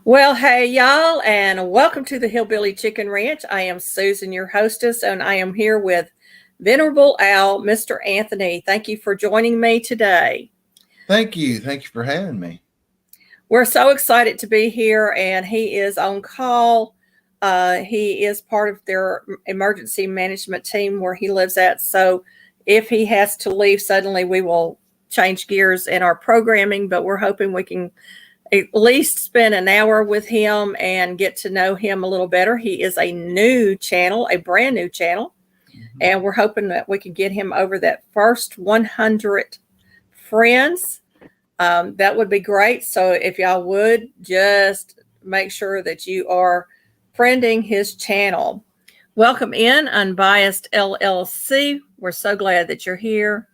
Well, hey, y'all, and welcome to the Hillbilly Chicken Ranch. I am Susan, your hostess, and I am here with Venerable Al, Mr. Anthony. Thank you for joining me today. Thank you. Thank you for having me. We're so excited to be here, and he is on call. He is part of their emergency management team where he lives at. So if he has to leave suddenly, we will change gears in our programming, but we're hoping we can at least spend an hour with him and get to know him a little better. He is a new channel, a brand new channel, and we're hoping that we can get him over that first 100 friends. That would be great. So if y'all would just make sure that you are friending his channel. Welcome in, Unbiased LLC. We're so glad that you're here.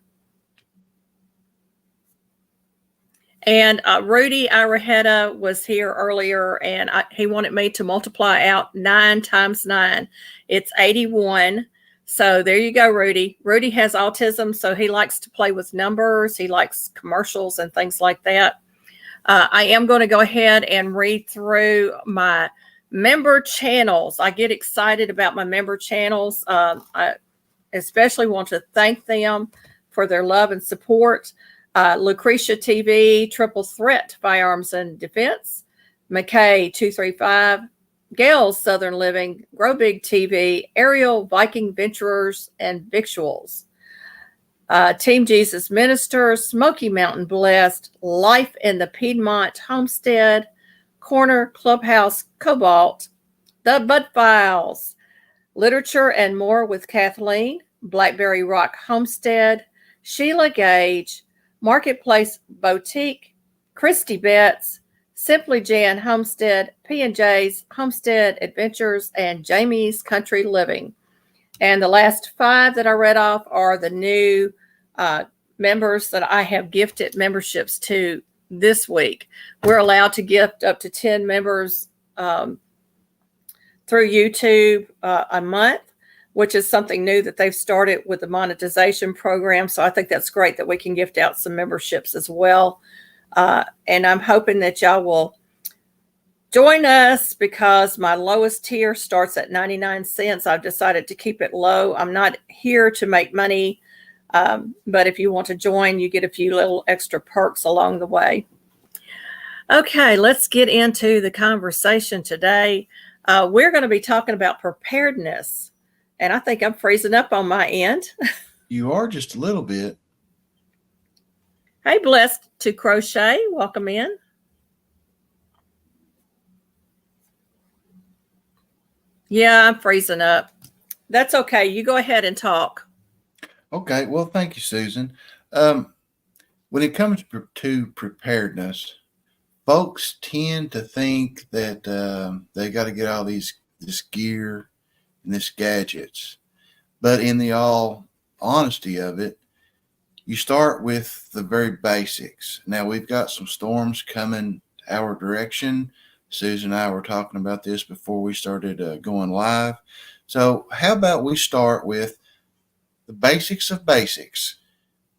And Rudy Iraheta was here earlier, and he wanted me to multiply out 9 times 9. It's 81. So there you go, Rudy. Rudy has autism, so he likes to play with numbers. He likes commercials and things like that. I am going to go ahead and read through my member channels. I get excited about my member channels. I especially want to thank them for their love and support. Lucretia TV, Triple Threat Firearms and Defense, McKay 235, Gail's Southern Living, Grow Big TV, Ariel Viking Venturers and Victuals, Team Jesus Ministers, Smoky Mountain Blessed, Life in the Piedmont Homestead, Corner Clubhouse Cobalt, The Bud Files, Literature and More with Kathleen, Blackberry Rock Homestead, Sheila Gage, Marketplace Boutique, Christy Betts, Simply Jan Homestead, P&J's Homestead Adventures, and Jamie's Country Living. And the last 5 that I read off are the new members that I have gifted memberships to this week. We're allowed to gift up to 10 members through YouTube a month, which is something new that they've started with the monetization program. So I think that's great that we can gift out some memberships as well. And I'm hoping that y'all will join us because my lowest tier starts at 99 cents. I've decided to keep it low. I'm not here to make money, but if you want to join, you get a few little extra perks along the way. Okay, let's get into the conversation today. We're going to be talking about preparedness. And I think I'm freezing up on my end. You are just a little bit. Hey, Blessed to Crochet, welcome in. Yeah, I'm freezing up. That's okay. You go ahead and talk. Okay. Well, thank you, Susan. When it comes to preparedness, folks tend to think that they got to get all this gear and this gadgets. But in the all honesty of it, you start with the very basics. Now, we've got some storms coming our direction. Susan and I were talking about this before we started going live. So how about we start with the basics of basics?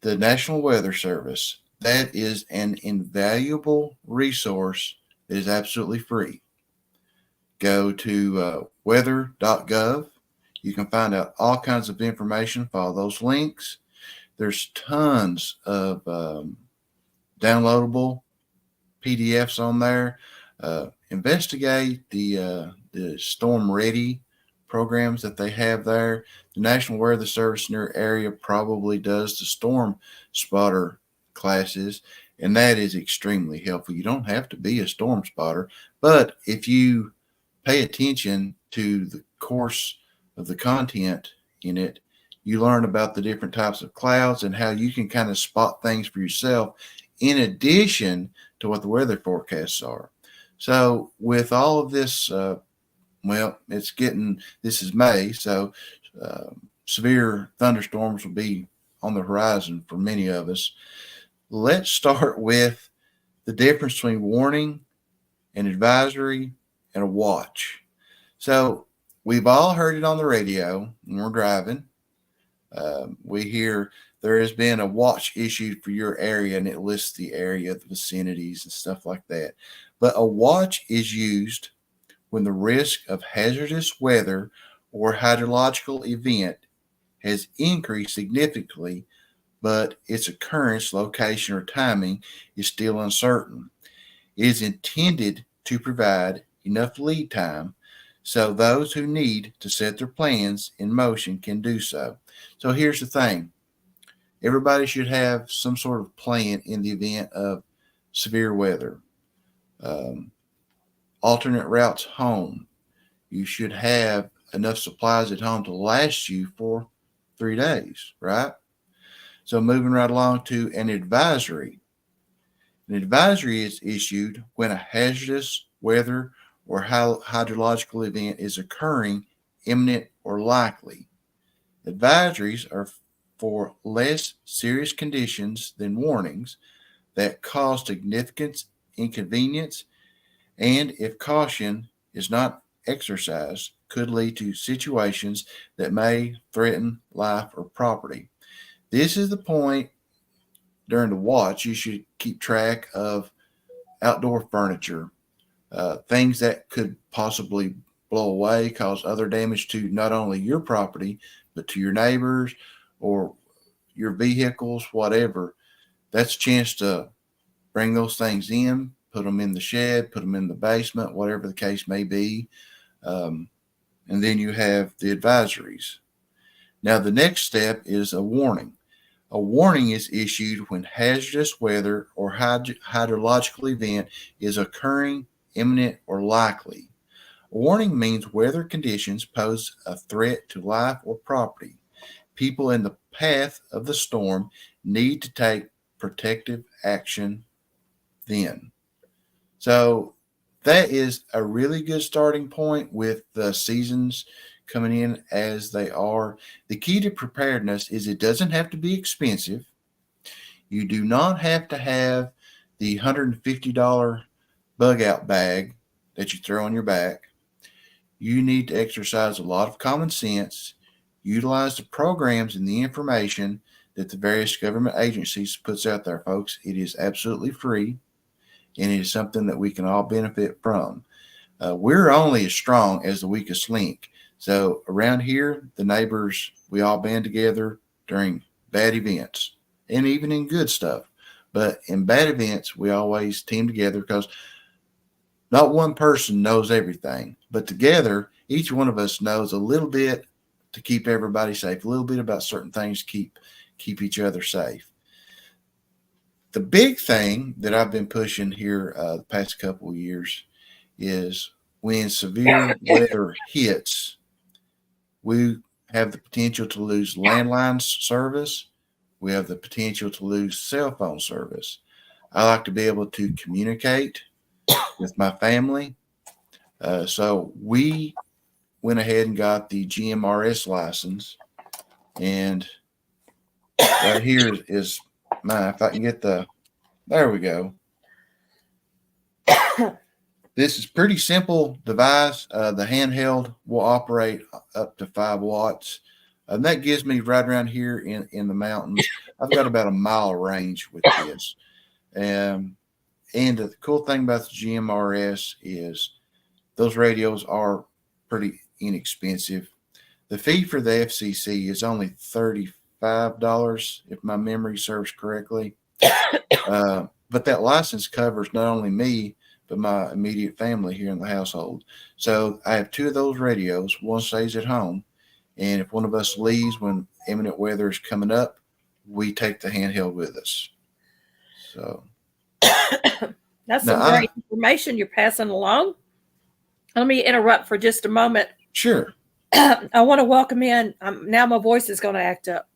The National Weather Service, that is an invaluable resource that is absolutely free. Go to weather.gov. You can find out all kinds of information. Follow those links. There's tons of downloadable PDFs on there. Investigate the Storm Ready programs that they have there. The National Weather Service in your area probably does the Storm Spotter classes, and that is extremely helpful. You don't have to be a storm spotter, but if you pay attention to the course of the content in it, you learn about the different types of clouds and how you can kind of spot things for yourself in addition to what the weather forecasts are. So with all of this, this is May, so severe thunderstorms will be on the horizon for many of us. Let's start with the difference between warning, an advisory, and a watch. So we've all heard it on the radio when we're driving. We hear there has been a watch issued for your area, and it lists the area, the vicinities, and stuff like that. But a watch is used when the risk of hazardous weather or hydrological event has increased significantly, but its occurrence, location, or timing is still uncertain. It is intended to provide enough lead time so those who need to set their plans in motion can do so. So here's the thing. Everybody should have some sort of plan in the event of severe weather. Um, Alternate routes home. You should have enough supplies at home to last you for 3 days, right? So moving right along to an advisory. An advisory is issued when a hazardous weather or hydrological event is occurring, imminent, or likely. Advisories are for less serious conditions than warnings that cause significant inconvenience, and if caution is not exercised, could lead to situations that may threaten life or property. This is the point during the watch you should keep track of outdoor furniture, things that could possibly blow away, cause other damage to not only your property, but to your neighbors or your vehicles, whatever. That's a chance to bring those things in, put them in the shed, put them in the basement, whatever the case may be. And then you have the advisories. Now, the next step is a warning. A warning is issued when hazardous weather or hydrological event is occurring, imminent, or likely. A warning means weather conditions pose a threat to life or property. People in the path of the storm need to take protective action then. So that is a really good starting point with the seasons coming in as they are. The key to preparedness is it doesn't have to be expensive. You do not have to have the $150 bug out bag that you throw on your back. You need to exercise a lot of common sense, utilize the programs and the information that the various government agencies puts out there, folks. It is absolutely free, and it is something that we can all benefit from. We're only as strong as the weakest link. So around here, the neighbors, we all band together during bad events and even in good stuff. But in bad events, we always team together because not one person knows everything, but together, each one of us knows a little bit to keep everybody safe, a little bit about certain things to keep each other safe. The big thing that I've been pushing here the past couple of years is when severe weather hits, we have the potential to lose landline service. We have the potential to lose cell phone service. I like to be able to communicate with my family. So we went ahead and got the GMRS license. And right here is mine. If I can get there we go. This is pretty simple device. The handheld will operate up to 5 watts. And that gives me right around here in the mountains. I've got about a mile range with this. And the cool thing about the GMRS is those radios are pretty inexpensive. The fee for the FCC is only $35, if my memory serves correctly. But that license covers not only me, but my immediate family here in the household. So I have 2 of those radios. One stays at home. And if one of us leaves when imminent weather is coming up, we take the handheld with us. So that's some great information you're passing along. Let me interrupt for just a moment. Sure. I want to welcome in. Now my voice is going to act up.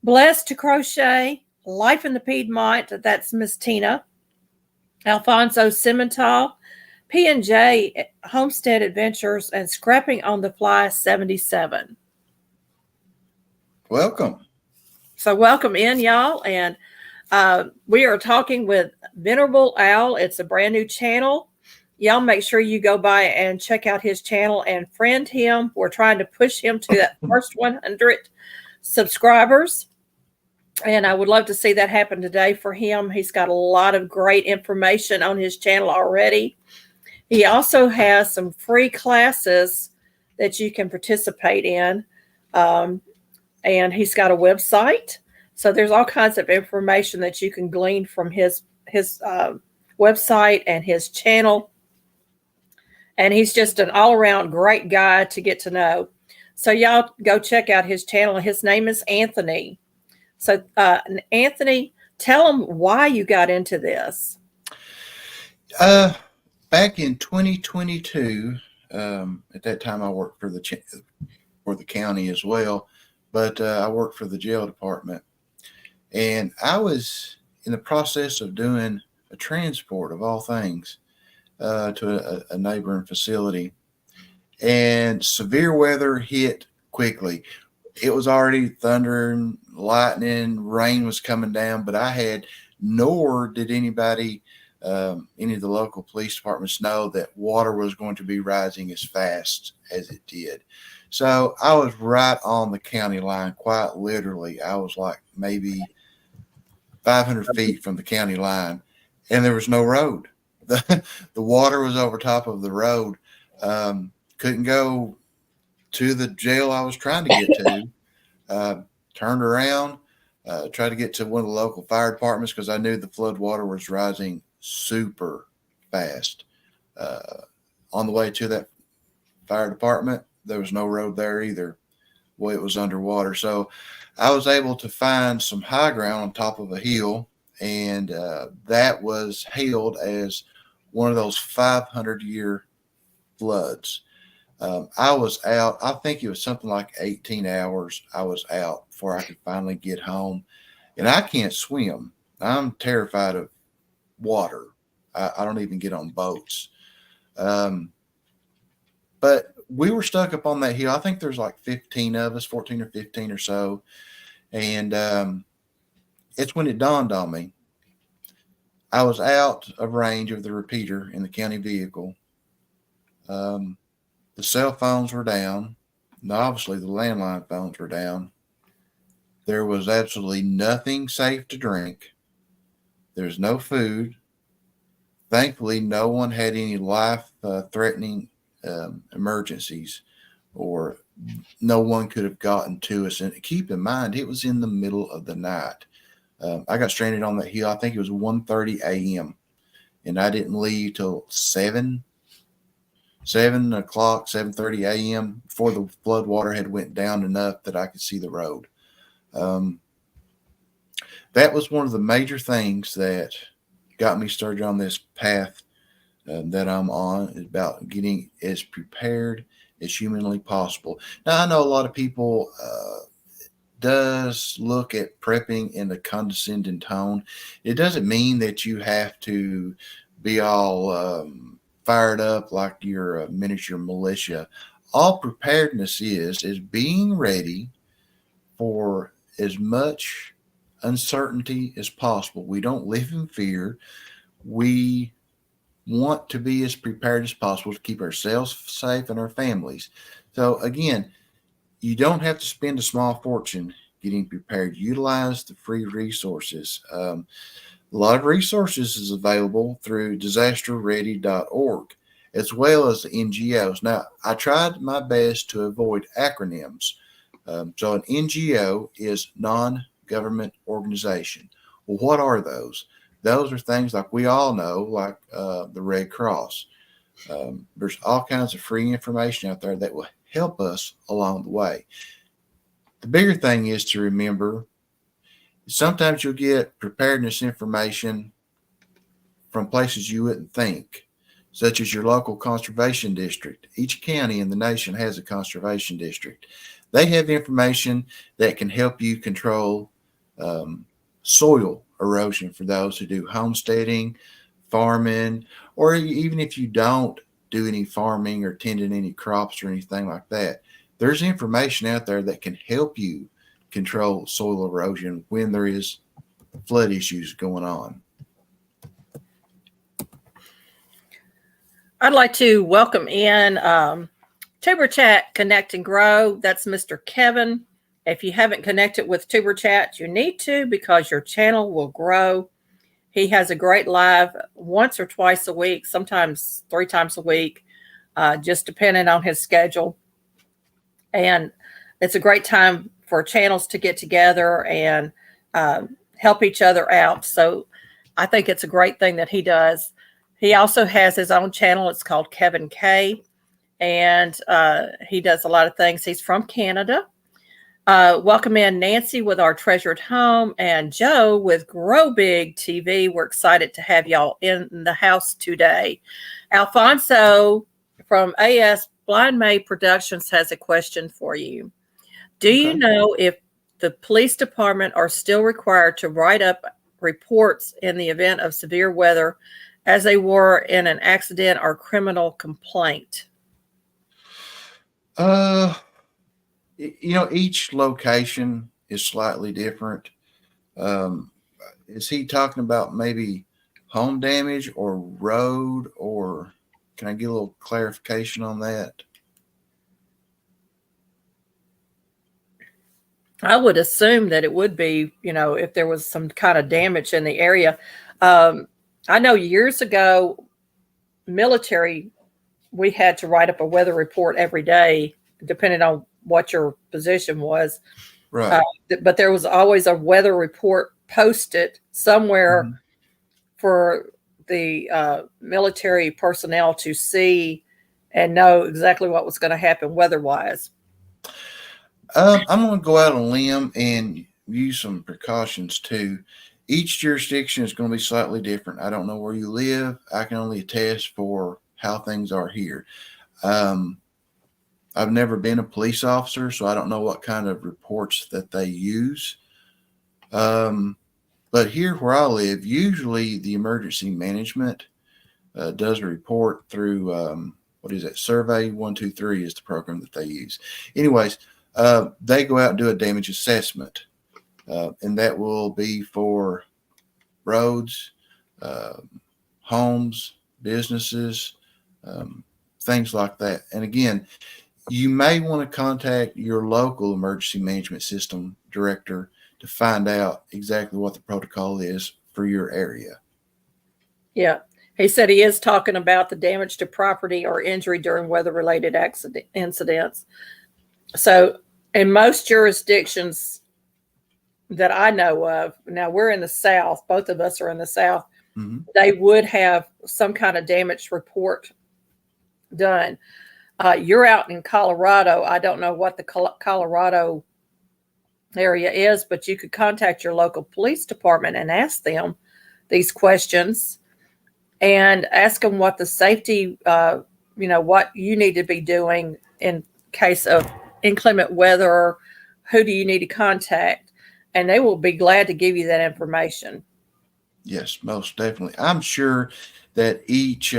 Blessed to Crochet, Life in the Piedmont. That's Miss Tina. Alfonso Simmental, P&J Homestead Adventures, and Scrapping on the Fly 77. Welcome. So welcome in, y'all. And we are talking with Venerable Al. It's a brand new channel. Y'all make sure you go by and check out his channel and friend him. We're trying to push him to that first 100 subscribers. And I would love to see that happen today for him. He's got a lot of great information on his channel already. He also has some free classes that you can participate in. And he's got a website. So there's all kinds of information that you can glean from his website and his channel. And he's just an all-around great guy to get to know. So y'all go check out his channel. His name is Anthony. So Anthony, tell him why you got into this. Back in 2022, at that time I worked for the county as well, but I worked for the jail department, and I was in the process of doing a transport of all things to a neighboring facility, and severe weather hit quickly. It was already thundering, lightning, rain was coming down, but nor did anybody, any of the local police departments know that water was going to be rising as fast as it did. So I was right on the county line, quite literally. I was like maybe 500 feet from the county line, and there was no road. The water was over top of the road. Couldn't go to the jail I was trying to get to. Turned around, tried to get to one of the local fire departments because I knew the flood water was rising super fast. On the way to that fire department, there was no road there either. Well, it was underwater. So I was able to find some high ground on top of a hill, and that was hailed as one of those 500-year floods. I was out, I think it was something like 18 hours I was out before I could finally get home. And I can't swim. I'm terrified of water. I don't even get on boats. But we were stuck up on that hill. I think there's like 15 of us, 14 or 15 or so. And it's when it dawned on me. I was out of range of the repeater in the county vehicle. The cell phones were down. And obviously, the landline phones were down. There was absolutely nothing safe to drink. There's no food. Thankfully, no one had any life-threatening emergencies, or no one could have gotten to us. And keep in mind, it was in the middle of the night. I got stranded on that hill. I think it was 1:30 a.m. and I didn't leave till 7 o'clock, 7:30 a.m. before the flood water had went down enough that I could see the road. That was one of the major things that got me started on this path that I'm on, is about getting as prepared as humanly possible. Now, I know a lot of people does look at prepping in a condescending tone. It doesn't mean that you have to be all fired up like you're a miniature militia. All preparedness is being ready for as much uncertainty as possible. We don't live in fear. We want to be as prepared as possible to keep ourselves safe and our families. So again, you don't have to spend a small fortune getting prepared. Utilize the free resources. A lot of resources is available through disasterready.org, as well as the NGOs. Now, I tried my best to avoid acronyms. So an NGO is non-government organization. Well, what are those? Those are things like we all know, like the Red Cross. There's all kinds of free information out there that will help us along the way. The bigger thing is to remember, sometimes you'll get preparedness information from places you wouldn't think, such as your local conservation district. Each county in the nation has a conservation district. They have information that can help you control soil erosion for those who do homesteading, farming, or even if you don't do any farming or tending any crops or anything like that. There's information out there that can help you control soil erosion when there is flood issues going on. I'd like to welcome in Tuber Chat Connect and Grow. That's Mr. Kevin. If you haven't connected with Tuber Chat, you need to, because your channel will grow. He has a great live once or twice a week, sometimes 3 times a week, just depending on his schedule. And it's a great time for channels to get together and help each other out. So I think it's a great thing that he does. He also has his own channel. It's called Kevin K. And he does a lot of things. He's from Canada. Welcome in Nancy with Our Treasured Home and Joe with Grow Big TV. We're excited to have y'all in the house today. Alfonso from AS Blind Maid Productions has a question for you. Do you know if the police department are still required to write up reports in the event of severe weather as they were in an accident or criminal complaint? Each location is slightly different. Is he talking about maybe home damage or road, or can I get a little clarification on that? I would assume that it would be, if there was some kind of damage in the area. I know years ago, military, we had to write up a weather report every day, depending on what your position was. Right. But there was always a weather report posted somewhere for the military personnel to see and know exactly what was going to happen weather-wise. I'm going to go out on a limb and use some precautions too. Each jurisdiction is going to be slightly different. I don't know where you live. I can only attest for how things are here. I've never been a police officer, so I don't know what kind of reports that they use. But here where I live, usually the emergency management does a report through, Survey 123 is the program that they use. Anyways, they go out and do a damage assessment, and that will be for roads, homes, businesses, things like that. And again, you may want to contact your local emergency management system director to find out exactly what the protocol is for your area. Yeah. He said he is talking about the damage to property or injury during weather-related incidents. So in most jurisdictions that I know of, now we're in the South, both of us are in the South, they would have some kind of damage report done. You're out in Colorado. I don't know what the Colorado area is, but you could contact your local police department and ask them these questions and ask them what the safety, what you need to be doing in case of inclement weather. Who do you need to contact? And they will be glad to give you that information. Yes, most definitely. I'm sure that each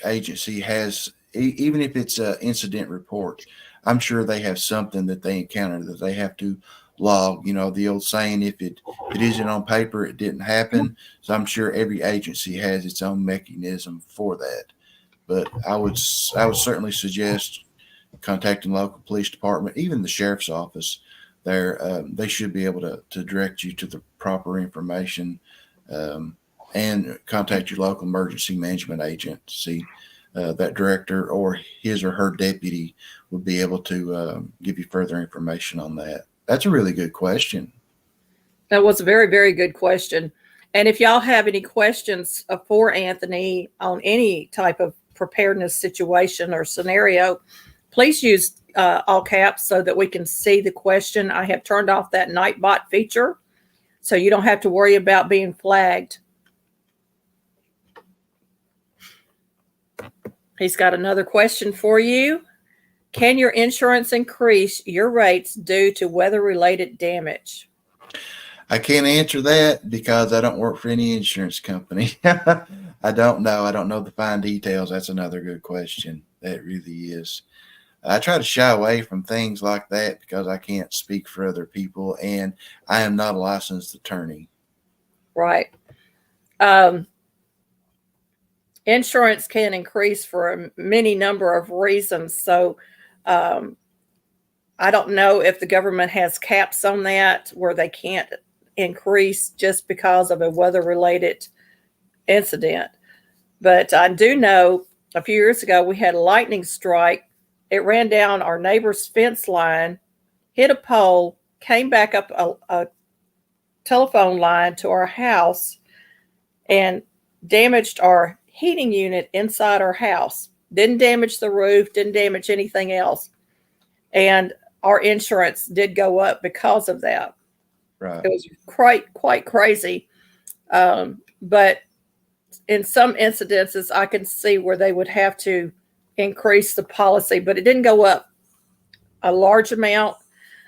agency has, even if it's an incident report, I'm sure they have something that they encounter that they have to log. The old saying, if it isn't on paper, it didn't happen. So I'm sure every agency has its own mechanism for that. But I would certainly suggest contacting local police department, even the sheriff's office. They should be able to direct you to the proper information, and contact your local emergency management agency. That director or his or her deputy would be able to give you further information on that. That's a really good question. That was a very, very good question. And if y'all have any questions for Anthony on any type of preparedness situation or scenario, please use all caps so that we can see the question. I have turned off that Nightbot feature, so you don't have to worry about being flagged. He's got another question for you. Can your insurance increase your rates due to weather-related damage? I can't answer that because I don't work for any insurance company. I don't know. I don't know the fine details. That's another good question. That really is. I try to shy away from things like that because I can't speak for other people, and I am not a licensed attorney. Right. Insurance can increase for many number of reasons. So I don't know if the government has caps on that where they can't increase just because of a weather related incident. But I do know a few years ago we had a lightning strike. It ran down our neighbor's fence line, hit a pole, came back up a telephone line to our house, and damaged our heating unit inside our house. Didn't damage the roof, didn't damage anything else. And our insurance did go up because of that. Right. It was quite crazy. But in some incidences, I can see where they would have to increase the policy, but it didn't go up a large amount.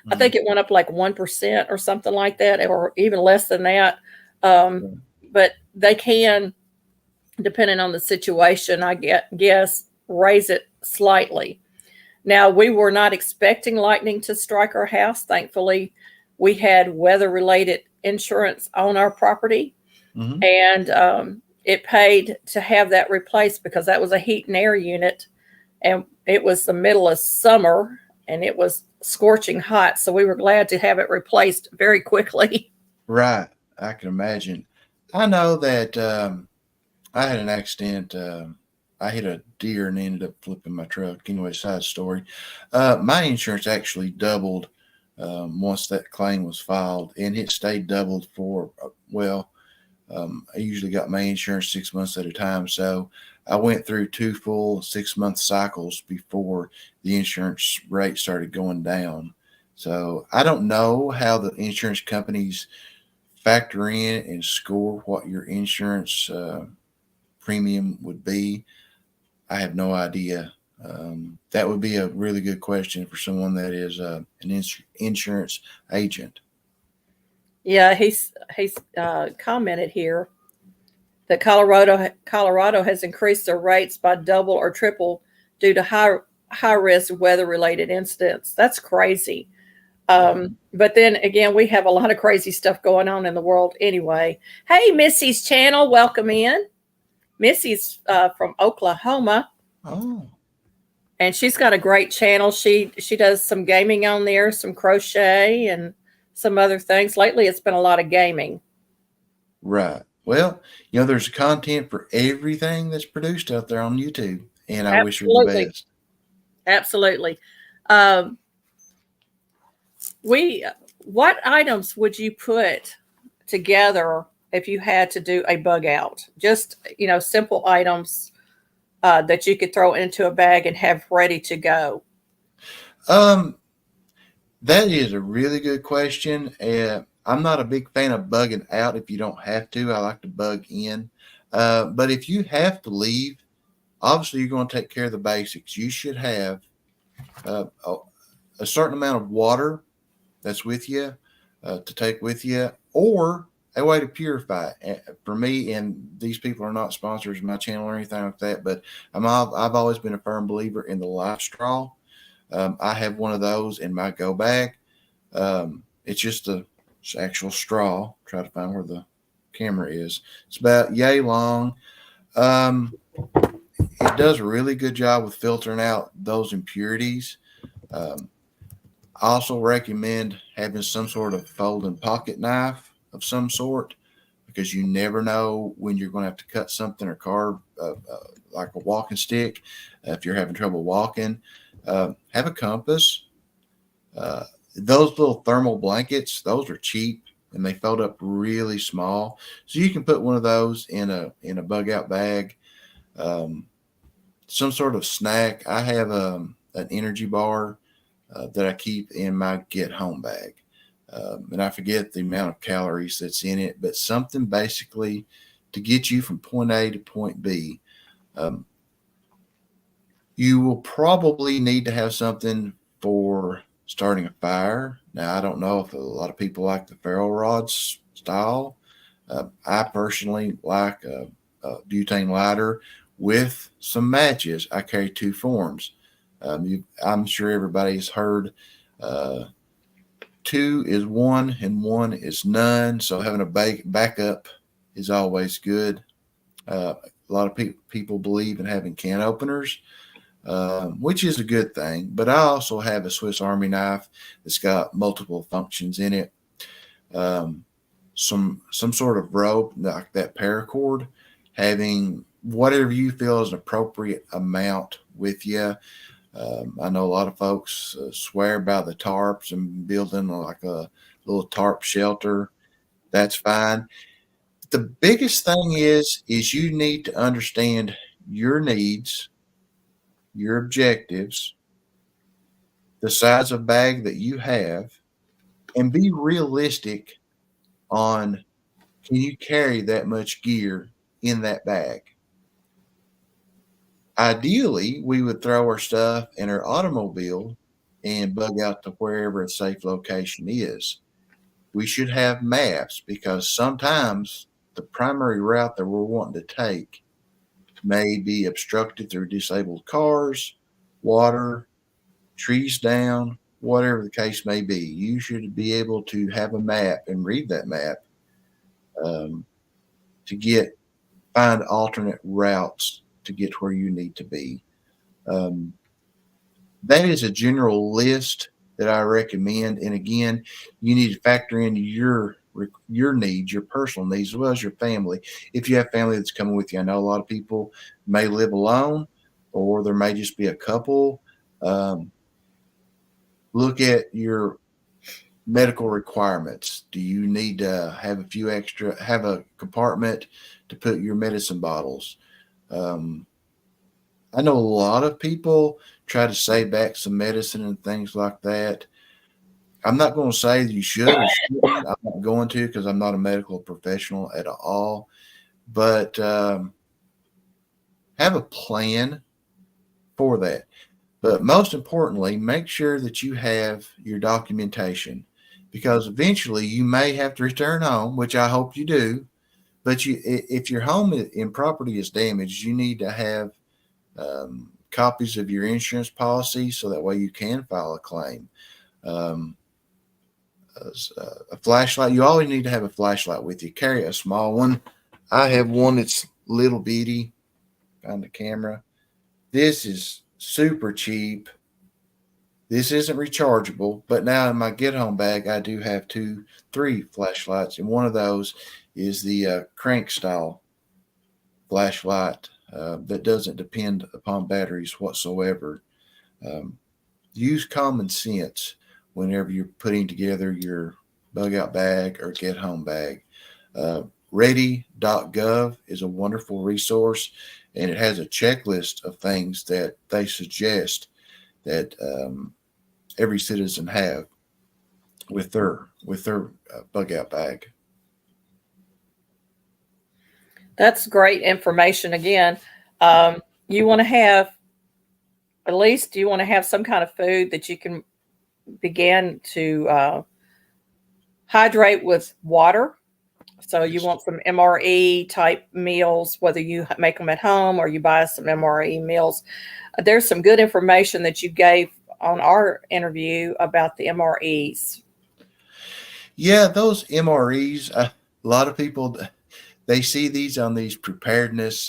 I think it went up like 1% or something like that, or even less than that. But they can, depending on the situation, I guess, raise it slightly. Now, we were not expecting lightning to strike our house. Thankfully, we had weather-related insurance on our property, and it paid to have that replaced because that was a heat and air unit, and it was the middle of summer, and it was scorching hot, so we were glad to have it replaced very quickly. Right. I can imagine. I know that I had an accident. I hit a deer and ended up flipping my truck. Anyway, side story. My insurance actually doubled once that claim was filed, and it stayed doubled for, I usually got my insurance 6 months at a time. So I went through 2 full 6-month cycles before the insurance rate started going down. So I don't know how the insurance companies factor in and score what your insurance premium would be. I have no idea. That would be a really good question for someone that is an insurance agent. Yeah, he's commented here that Colorado has increased their rates by double or triple due to high risk weather related incidents. That's crazy. But then again, we have a lot of crazy stuff going on in the world anyway. Hey, Missy's channel, welcome in. Missy's from Oklahoma. Oh, And she's got a great channel. She does some gaming on there, some crochet and some other things. Lately, it's been a lot of gaming. right. Well, there's content for everything that's produced out there on YouTube, and I wish her the best. Absolutely. What items would you put together if you had to do a bug out? Just, simple items that you could throw into a bag and have ready to go. That is a really good question. I'm not a big fan of bugging out if you don't have to. I like to bug in. But if you have to leave, obviously you're going to take care of the basics. You should have a certain amount of water that's with you to take with you, or a way to purify it. For me, and these people are not sponsors of my channel or anything like that, but I've always been a firm believer in the life straw. I have one of those in my go bag. It's just the actual straw. Try to find where the camera is. It's about yay long. It does a really good job with filtering out those impurities. I also recommend having some sort of folding pocket knife of some sort, because you never know when you're going to have to cut something or carve like a walking stick. If you're having trouble walking, have a compass. Those little thermal blankets, those are cheap and they fold up really small. So you can put one of those in a bug out bag. Some sort of snack. I have an energy bar that I keep in my get home bag. And I forget the amount of calories that's in it, but something basically to get you from point A to point B. You will probably need to have something for starting a fire. Now, I don't know if a lot of people like the ferro rods style. I personally like a butane lighter with some matches. I carry 2 forms. I'm sure everybody's heard 2 is 1 and 1 is none. So having a backup is always good. A lot of people believe in having can openers. which is a good thing. But I also have a Swiss Army knife that's got multiple functions in it. Some sort of rope like that paracord, having whatever you feel is an appropriate amount with you. I know a lot of folks swear by the tarps and building like a little tarp shelter. That's fine. The biggest thing is you need to understand your needs, your objectives, the size of bag that you have, and be realistic on, can you carry that much gear in that bag? Ideally, we would throw our stuff in our automobile and bug out to wherever a safe location is. We should have maps, because sometimes the primary route that we're wanting to take may be obstructed through disabled cars, water, trees down, whatever the case may be. You should be able to have a map and read that map, um, to find alternate routes to get where you need to be. Um, that is a general list that I recommend. And again, you need to factor in your needs, your personal needs, as well as your family. If you have family that's coming with you, I know a lot of people may live alone, or there may just be a couple. Um, look at your medical requirements. Do you need to have a compartment to put your medicine bottles? I know a lot of people try to save back some medicine and things like that. I'm not going to say that you should or shouldn't. I'm not going to, because I'm not a medical professional at all. But have a plan for that. But most importantly, make sure that you have your documentation, because eventually you may have to return home, which I hope you do. But if your home and property is damaged, you need to have copies of your insurance policy, so that way you can file a claim. A flashlight. You always need to have a flashlight with you. Carry a small one. I have one that's little bitty. Find the camera. This is super cheap. This isn't rechargeable, but now in my get home bag, I do have 3 flashlights, and one of those is the crank style flashlight that doesn't depend upon batteries whatsoever. Use common sense whenever you're putting together your bug out bag or get home bag. Ready.gov is a wonderful resource, and it has a checklist of things that they suggest that every citizen have with their bug out bag. That's great information. Again, you want to have, at least you want to have some kind of food that you can begin to hydrate with water. So you want some MRE type meals, whether you make them at home or you buy some MRE meals. There's some good information that you gave on our interview about the MREs. Yeah, those MREs, a lot of people, they see these on these preparedness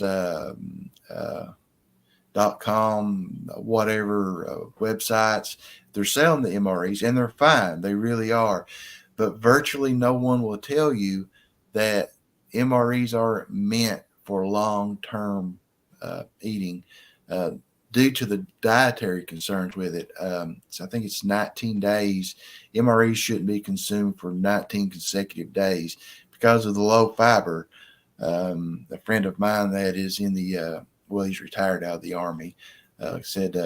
.com, whatever websites. They're selling the MREs, and they're fine. They really are. But virtually no one will tell you that MREs are meant for long-term eating due to the dietary concerns with it. So I think it's 19 days. MREs shouldn't be consumed for 19 consecutive days because of the low fiber. A friend of mine that is in the he's retired out of the Army, said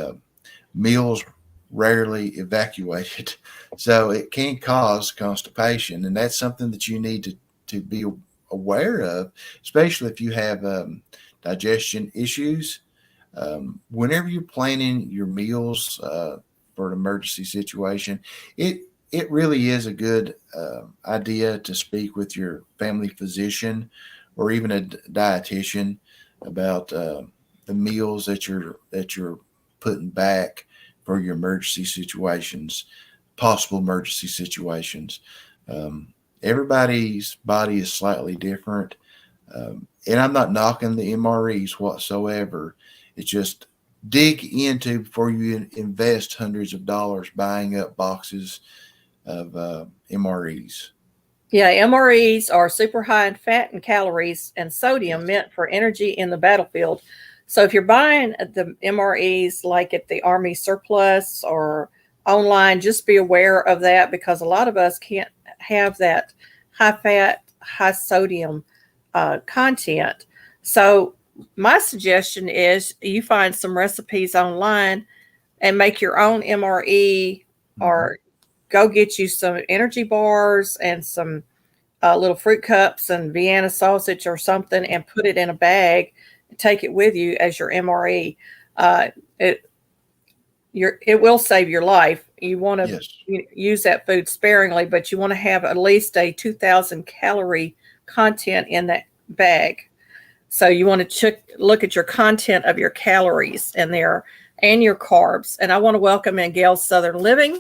meals rarely evacuated, so it can cause constipation, and that's something that you need to be aware of, especially if you have digestion issues. Whenever you're planning your meals for an emergency situation, it really is a good idea to speak with your family physician or even a dietitian about the meals that you're putting back for your emergency situations, possible emergency situations. Everybody's body is slightly different, and I'm not knocking the MREs whatsoever. It's just dig into before you invest hundreds of dollars buying up boxes of MREs. Yeah, MREs are super high in fat and calories and sodium, Yes. meant for energy in the battlefield. So if you're buying the MREs like at the Army surplus or online, just be aware of that, because a lot of us can't have that high fat, high sodium content. So my suggestion is you find some recipes online and make your own MRE, Mm-hmm. or go get you some energy bars and some little fruit cups and Vienna sausage or something, and put it in a bag and take it with you as your MRE. Uh, it it will save your life. You want to Yes. use that food sparingly, but you want to have at least a 2,000 calorie content in that bag. So you want to look at your content of your calories in there and your carbs. And I want to welcome in Gail Southern Living.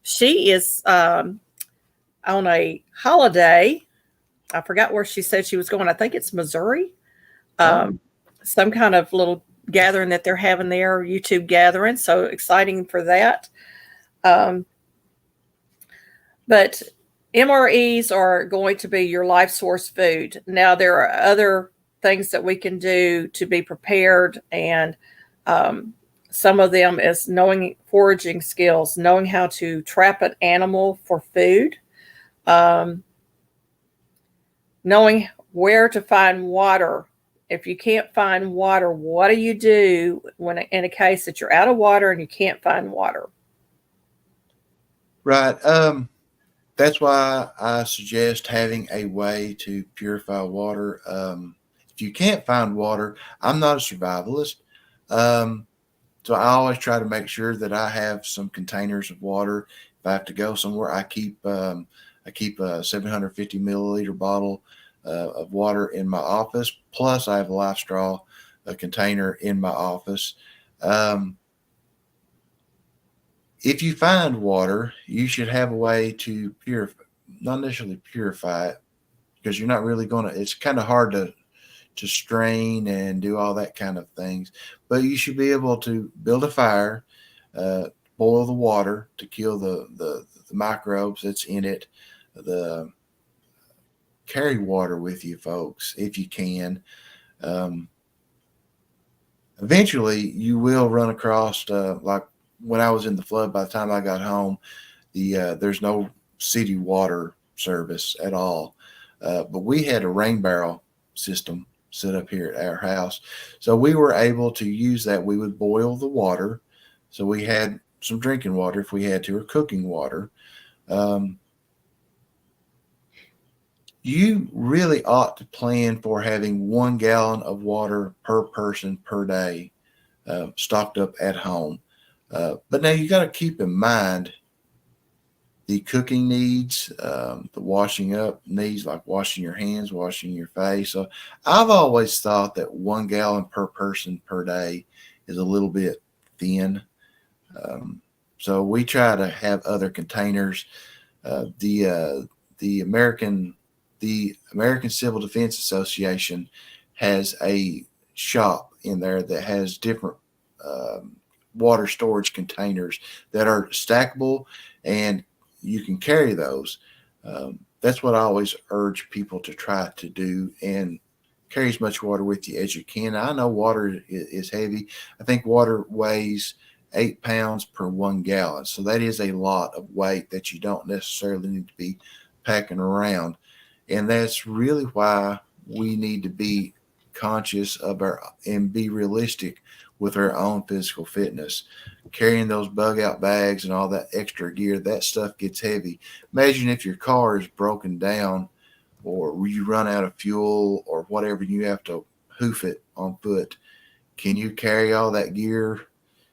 She is on a holiday. I forgot where she said she was going. I think it's Missouri. Oh, Um, some kind of little gathering that they're having there, YouTube gathering. So exciting for that. Um, but MREs are going to be your life source food. Now, there are other things that we can do to be prepared, and um, some of them is knowing foraging skills, knowing how to trap an animal for food, um, knowing where to find water. If you can't find water, what do you do when in a case that you're out of water and you can't find water? right. That's why I suggest having a way to purify water. If you can't find water, I'm not a survivalist. Um, so I always try to make sure that I have some containers of water. If I have to go somewhere, I keep a 750 milliliter bottle of water in my office. Plus, I have a life straw a container in my office. Um, if you find water, you should have a way to purify, not necessarily purify it, because you're not really going to, it's kind of hard to strain and do all that kind of things. But you should be able to build a fire, uh, boil the water to kill the microbes that's in it. The Carry water with you, folks, if you can. Um, Eventually, you will run across, like when I was in the flood. By the time I got home, there's no city water service at all. But we had a rain barrel system set up here at our house, so we were able to use that. We would boil the water, so we had some drinking water if we had to, or cooking water. Um, you really ought to plan for having 1 gallon of water per person per day stocked up at home. But now you got to keep in mind the cooking needs, the washing up needs, like washing your hands, washing your face. So I've always thought that 1 gallon per person per day is a little bit thin. Um, so we try to have other containers. Uh, the uh, the American Civil Defense Association has a shop in there that has different um, water storage containers that are stackable, and you can carry those. That's what I always urge people to try to do, and carry as much water with you as you can. I know water is heavy. I think water weighs 8 pounds per 1 gallon. So that is a lot of weight that you don't necessarily need to be packing around. And that's really why we need to be conscious of our and be realistic with our own physical fitness. Carrying those bug out bags and all that extra gear, that stuff gets heavy. Imagine if your car is broken down, or you run out of fuel, or whatever, you have to hoof it on foot. Can you carry all that gear?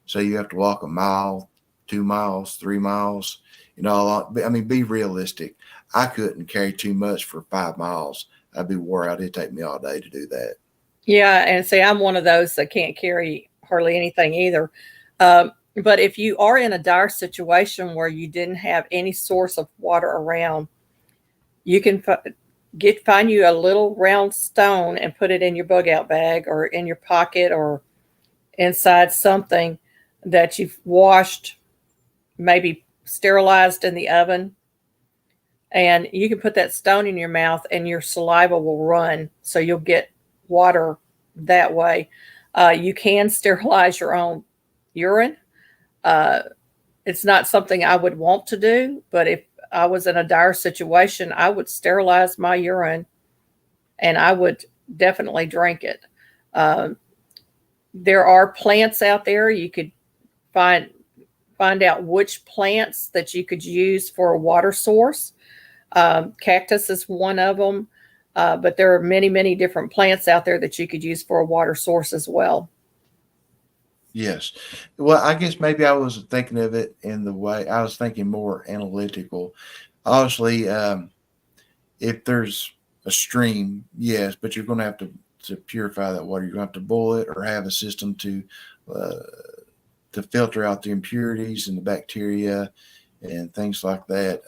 So you have to walk a mile, 2 miles, 3 miles. I mean, be realistic. I couldn't carry too much for 5 miles. I'd be wore out. It'd take me all day to do that. Yeah, and see, I'm one of those that can't carry hardly anything either. But if you are in a dire situation where you didn't have any source of water around, you can find you a little round stone and put it in your bug out bag or in your pocket, or inside something that you've washed, maybe sterilized in the oven, and you can put that stone in your mouth and your saliva will run, so you'll get water that way. You can sterilize your own urine. Uh, it's not something I would want to do, but if I was in a dire situation, I would sterilize my urine and I would definitely drink it. Um, there are plants out there you could find find out which plants that you could use for a water source. Cactus is one of them, but there are many, many different plants out there that you could use for a water source as well. Yes. Well, I guess maybe I was thinking of it in the way I was thinking more analytical. Obviously, if there's a stream, yes, but you're going to have to purify that water. You're going to have to boil it or have a system uh, to filter out the impurities and the bacteria and things like that.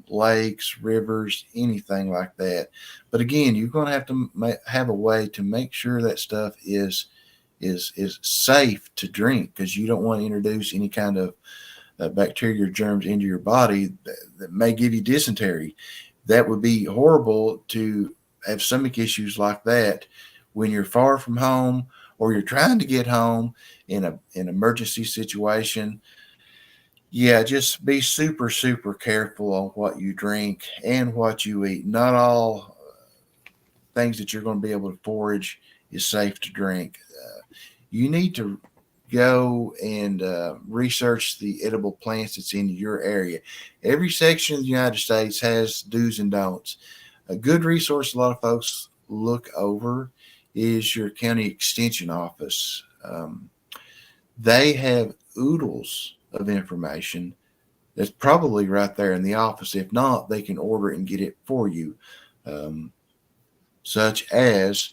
Lakes, rivers, anything like that. But again, you're going to have to have a way to make sure that stuff is safe to drink, because you don't want to introduce any kind of bacteria or germs into your body that may give you dysentery. That would be horrible to have stomach issues like that when you're far from home or you're trying to get home in an emergency situation. Yeah, just be super, super careful on what you drink and what you eat. Not all things that you're going to be able to forage is safe to drink. You need to go and research the edible plants that's in your area. Every section of the United States has do's and don'ts. A good resource a lot of folks look over is your county extension office. They have oodles of information that's probably right there in the office. If not, they can order it and get it for you, such as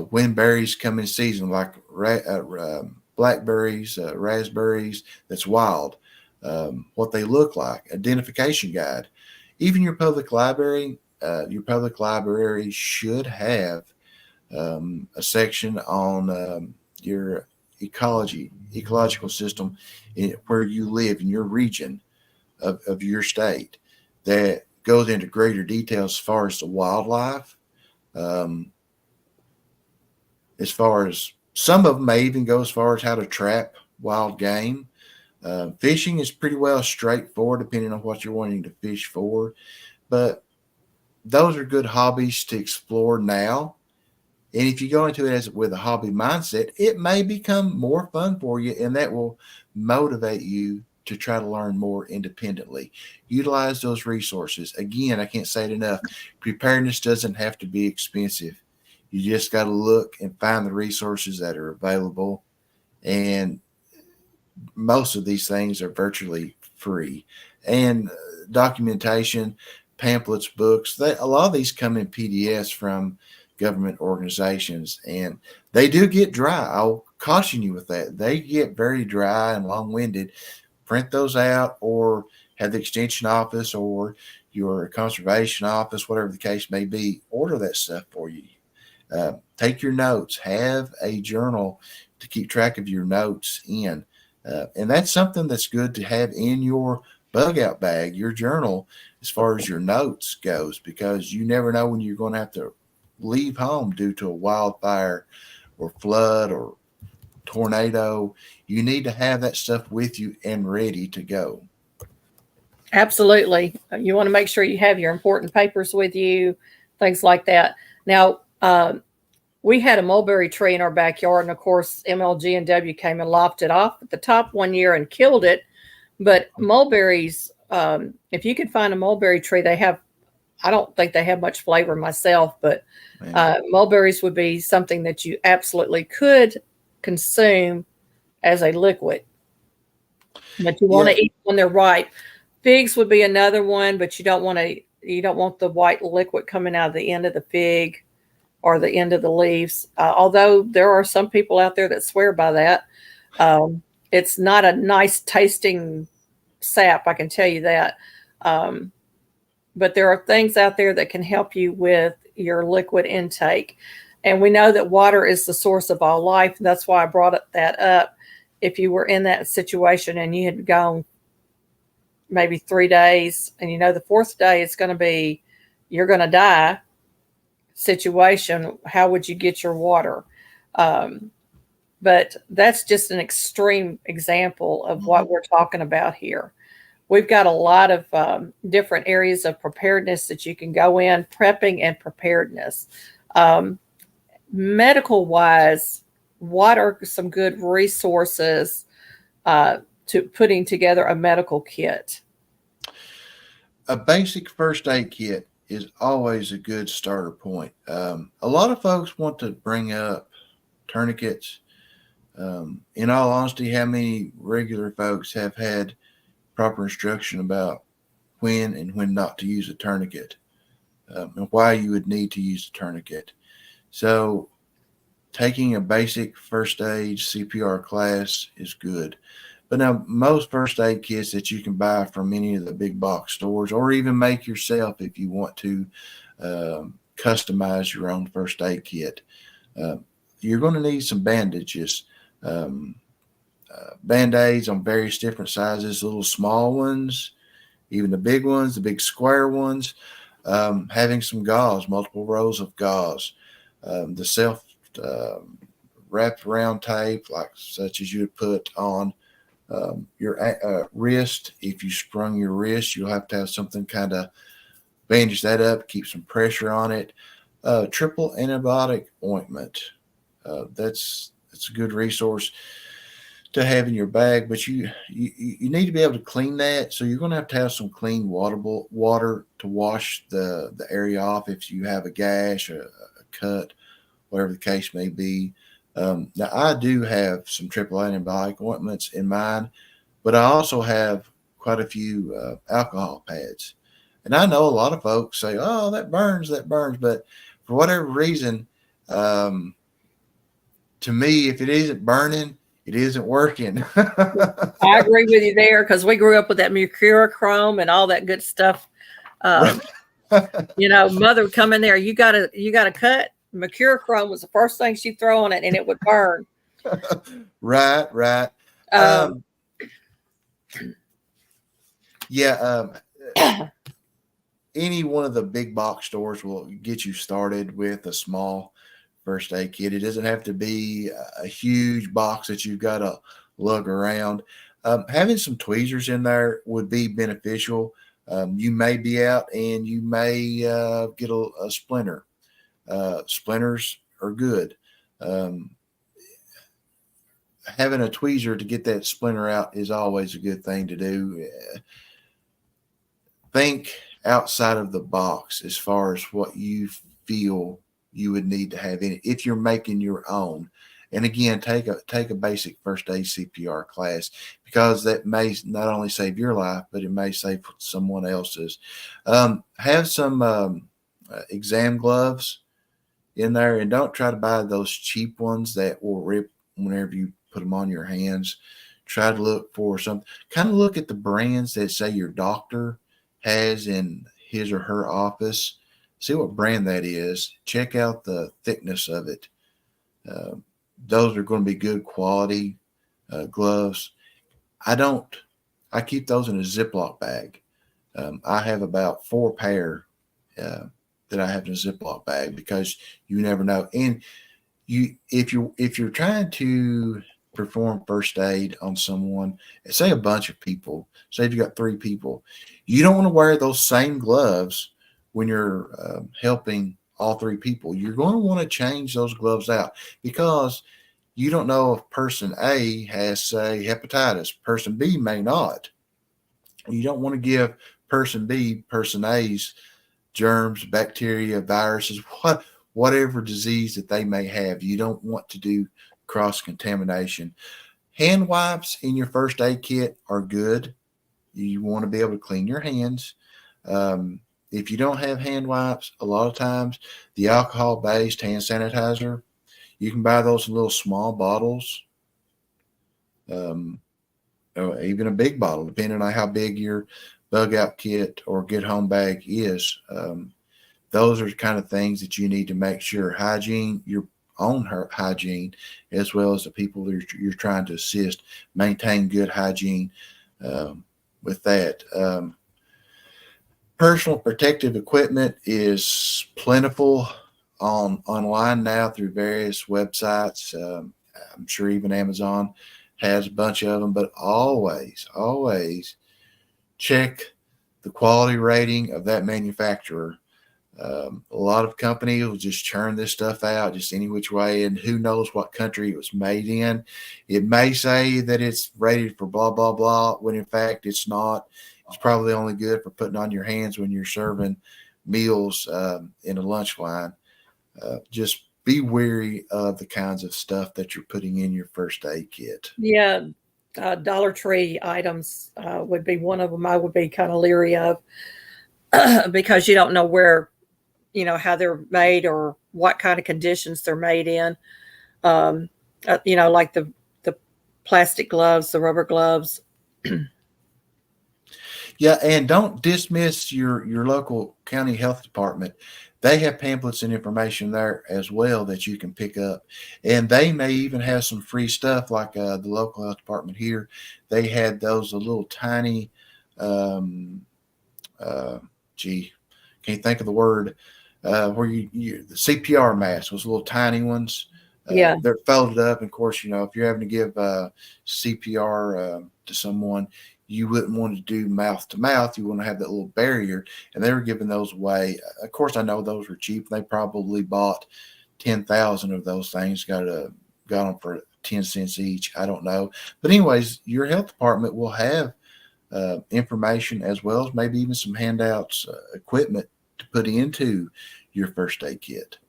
when berries come in season, like blackberries, raspberries, that's wild, what they look like, identification guide. Even your public library should have a section on your ecological system where you live in your region of your state, that goes into greater detail as far as the wildlife. Um, as far as some of them may even go as far as how to trap wild game. Fishing is pretty well straightforward depending on what you're wanting to fish for, but those are good hobbies to explore now. And if you go into it as with a hobby mindset, it may become more fun for you, and that will motivate you to try to learn more independently. Utilize those resources. Again, I can't say it enough. Preparedness doesn't have to be expensive. You just got to look and find the resources that are available. And most of these things are virtually free. And documentation, pamphlets, books, a lot of these come in PDFs from government organizations, and they do get dry. I'll caution you with that. They get very dry and long-winded. Print those out, or have the extension office or your conservation office, whatever the case may be, order that stuff for you. Take your notes. Have a journal to keep track of your notes in. And that's something that's good to have in your bug out bag, your journal, as far as your notes goes, because you never know when you're going to have to leave home due to a wildfire or flood or tornado. You need to have that stuff with you and ready to go. Absolutely. You want to make sure you have your important papers with you, things like that. Now, we had a mulberry tree in our backyard, and of course, MLG and W came and lopped it off at the top one year and killed it. But mulberries, if you could find a mulberry tree, I don't think they have much flavor myself, but mulberries would be something that you absolutely could consume as a liquid. But you want to eat when they're ripe. Figs would be another one, but you don't want the white liquid coming out of the end of the fig or the end of the leaves. Although there are some people out there that swear by that. It's not a nice tasting sap, I can tell you that. But there are things out there that can help you with your liquid intake. And we know that water is the source of all life. And that's why I brought that up. If you were in that situation and you had gone maybe 3 days, and the fourth day it's going to be you're going to die situation, how would you get your water? But that's just an extreme example of what we're talking about here. We've got a lot of different areas of preparedness that you can go in, prepping and preparedness. Medical wise, what are some good resources to putting together a medical kit? A basic first aid kit is always a good starter point. A lot of folks want to bring up tourniquets. In all honesty, how many regular folks have had proper instruction about when and when not to use a tourniquet, and why you would need to use a tourniquet? So taking a basic first aid CPR class is good. But now, most first aid kits that you can buy from any of the big box stores, or even make yourself if you want to customize your own first aid kit, you're going to need some bandages, band-aids on various different sizes, little small ones, even the big ones, the big square ones, having some gauze, multiple rows of gauze, the self wrapped around tape, like such as you would put on your wrist. If you sprung your wrist, you'll have to have something kind of bandage that up, keep some pressure on it. Triple antibiotic ointment. That's a good resource to have in your bag, but you need to be able to clean that. So you're going to have some clean water to wash the area off if you have a gash, a cut, whatever the case may be. Now, I do have some triple antibiotic ointments in mine, but I also have quite a few alcohol pads. And I know a lot of folks say, "Oh, that burns," but for whatever reason, to me, if it isn't burning, it isn't working. I agree with you there because we grew up with that mercurochrome and all that good stuff. Right. Mother would come in there. You got to cut. Mercurochrome was the first thing she'd throw on it, and it would burn. Right. Yeah. Any one of the big box stores will get you started with a small first aid kit. It doesn't have to be a huge box that you've got to lug around. Having some tweezers in there would be beneficial. You may be out and you may get a splinter. Splinters are good. Having a tweezer to get that splinter out is always a good thing to do. Think outside of the box as far as what you feel you would need to have in it if you're making your own. And again, take a basic first aid CPR class, because that may not only save your life, but it may save someone else's. Have some exam gloves in there, and don't try to buy those cheap ones that will rip whenever you put them on your hands. Try to look for some, kind of look at the brands that say your doctor has in his or her office. See what brand that is. Check out the thickness of it. Those are going to be good quality gloves. I keep those in a Ziploc bag. I have about 4 pair that I have in a Ziploc bag, because you never know. And if you're trying to perform first aid on someone, say a bunch of people, say if you got 3 people, you don't want to wear those same gloves when you're helping all 3 people. You're going to want to change those gloves out, because you don't know if person A has, say, hepatitis, person B may not. You don't want to give person B person A's germs, bacteria, viruses, whatever disease that they may have. You don't want to do cross contamination. Hand wipes in your first aid kit are good. You want to be able to clean your hands. If you don't have hand wipes, a lot of times the alcohol-based hand sanitizer, you can buy those in little small bottles, or even a big bottle, depending on how big your bug out kit or get home bag is. those are the kind of things that you need to make sure hygiene, your own hygiene, as well as the people you're trying to assist, maintain good hygiene with that. Personal protective equipment is plentiful online now through various websites. I'm sure even Amazon has a bunch of them, but always check the quality rating of that manufacturer. A lot of companies will just churn this stuff out just any which way, and who knows what country it was made in. It may say that it's rated for blah, blah, blah, when in fact it's not. It's probably only good for putting on your hands when you're serving meals in a lunch line. Just be wary of the kinds of stuff that you're putting in your first aid kit. Yeah, Dollar Tree items would be one of them I would be kind of leery of because you don't know where, how they're made or what kind of conditions they're made in. Like the plastic gloves, the rubber gloves. Yeah, and don't dismiss your local county health department. They have pamphlets and information there as well that you can pick up, and they may even have some free stuff like the local health department here. They had those a little tiny, um, uh, gee, can't think of the word, where the CPR mask, those little tiny ones. Yeah. They're folded up. And of course, if you're having to give CPR to someone, you wouldn't want to do mouth to mouth. You want to have that little barrier. And they were giving those away. Of course, I know those were cheap. They probably bought 10,000 of those things, got them for 10 cents each. I don't know. But anyways, your health department will have information as well as maybe even some handouts, equipment to put into your first aid kit.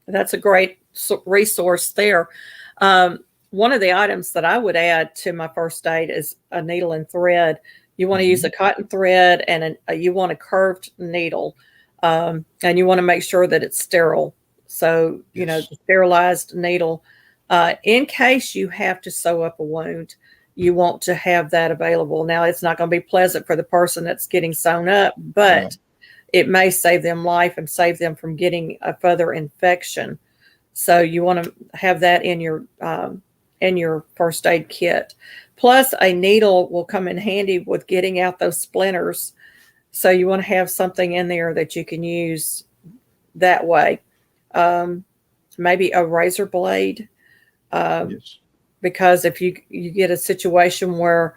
That's a great resource there. One of the items that I would add to my first aid is a needle and thread. You want to use a cotton thread and you want a curved needle, and you want to make sure that it's sterile. So, the sterilized needle, in case you have to sew up a wound, you want to have that available. Now, it's not going to be pleasant for the person that's getting sewn up, but it may save them life and save them from getting a further infection. So you want to have that in your first aid kit. Plus, a needle will come in handy with getting out those splinters. So you want to have something in there that you can use that way. Maybe a razor blade. Because if you get a situation where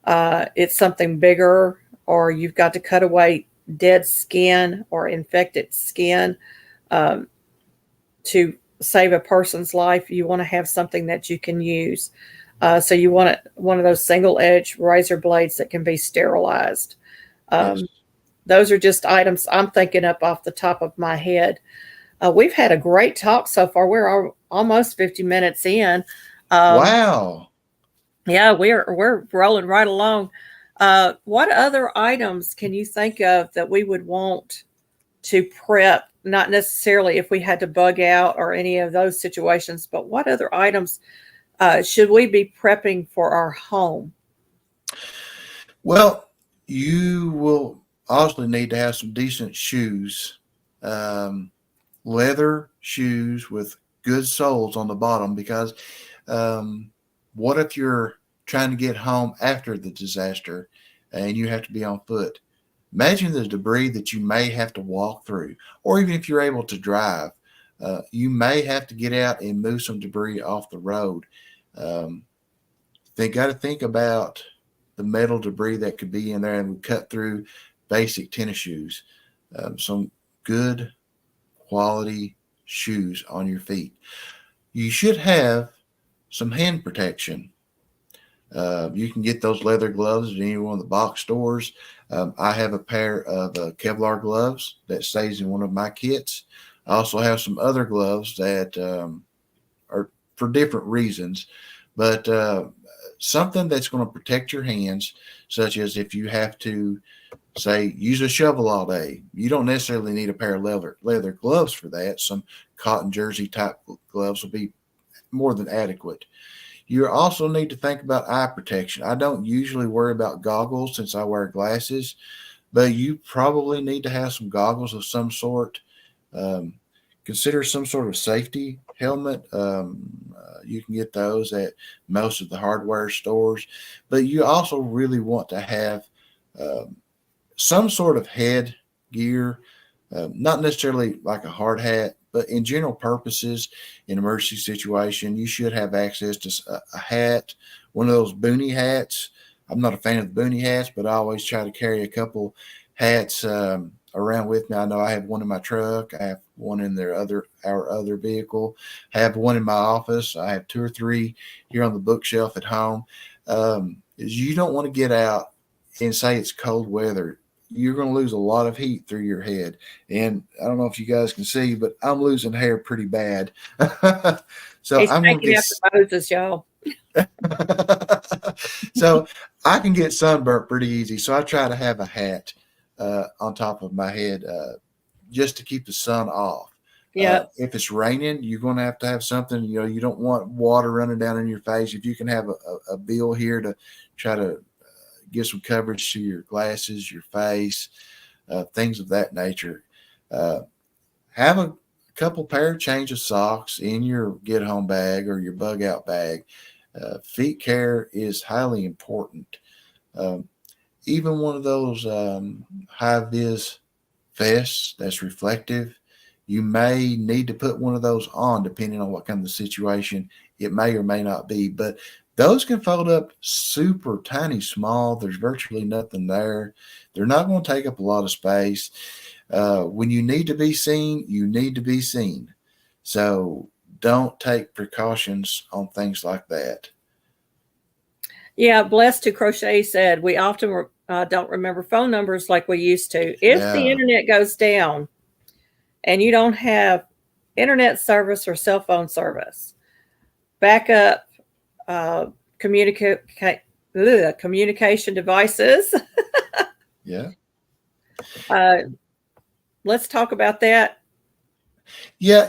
it's something bigger, or you've got to cut away dead skin or infected skin to save a person's life, you want to have something that you can use. So you want one of those single edge razor blades that can be sterilized. Those are just items I'm thinking up off the top of my head. We've had a great talk so far. We're almost 50 minutes in. Wow. Yeah, we're rolling right along. What other items can you think of that we would want to prep? Not necessarily if we had to bug out or any of those situations, but what other items should we be prepping for our home? Well, you will also need to have some decent shoes, leather shoes with good soles on the bottom, because what if you're trying to get home after the disaster and you have to be on foot? Imagine the debris that you may have to walk through, or even if you're able to drive, you may have to get out and move some debris off the road. They got to think about the metal debris that could be in there, and we cut through basic tennis shoes, some good quality shoes on your feet. You should have some hand protection. You can get those leather gloves at any one of the box stores. I have a pair of Kevlar gloves that stays in one of my kits. I also have some other gloves that are for different reasons, but something that's going to protect your hands, such as if you have to, say, use a shovel all day. You don't necessarily need a pair of leather gloves for that. Some cotton jersey type gloves will be more than adequate. You also need to think about eye protection. I don't usually worry about goggles since I wear glasses, but you probably need to have some goggles of some sort. Consider some sort of safety helmet. You can get those at most of the hardware stores, but you also really want to have um, some sort of head gear, not necessarily like a hard hat, but in general purposes, in emergency situation, you should have access to a hat, one of those boonie hats. I'm not a fan of the boonie hats, but I always try to carry a couple hats around with me. I know I have one in my truck. I have one in our other vehicle. I have one in my office. I have two or three here on the bookshelf at home. You don't want to get out and say it's cold weather. You're going to lose a lot of heat through your head. And I don't know if you guys can see, but I'm losing hair pretty bad. So He's I'm going to taking get after Moses, y'all. so I can get sunburnt pretty easy. So I try to have a hat on top of my head just to keep the sun off. Yeah. If it's raining, you're going to have something. You don't want water running down in your face. If you can have a bill here to try to give some coverage to your glasses, your face, things of that nature. Uh, have a couple pair of change of socks in your get home bag or your bug out bag. Feet care is highly important. Um, Even one of those high vis vests that's reflective, you may need to put one of those on depending on what kind of situation it may or may not be. But those can fold up super tiny small. There's virtually nothing there. They're not going to take up a lot of space. When you need to be seen, you need to be seen. So don't take precautions on things like that. Yeah. Blessed to Crochet said, we often don't remember phone numbers like we used to. If the Yeah. internet goes down and you don't have internet service or cell phone service, backup uh, communica- communication devices. Yeah. uh, let's talk about that. Yeah.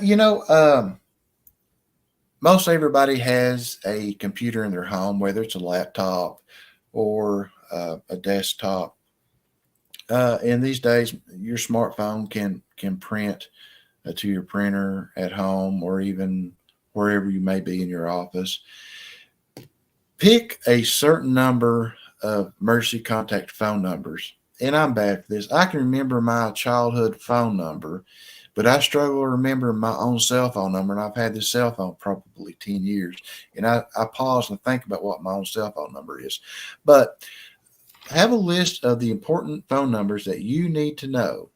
Most everybody has a computer in their home, whether it's a laptop or a desktop. And these days, your smartphone can print to your printer at home or even wherever you may be in your office. Pick a certain number of emergency contact phone numbers. And I'm bad for this. I can remember my childhood phone number, but I struggle to remember my own cell phone number. And I've had this cell phone probably 10 years. And I pause and think about what my own cell phone number is. But have a list of the important phone numbers that you need to know.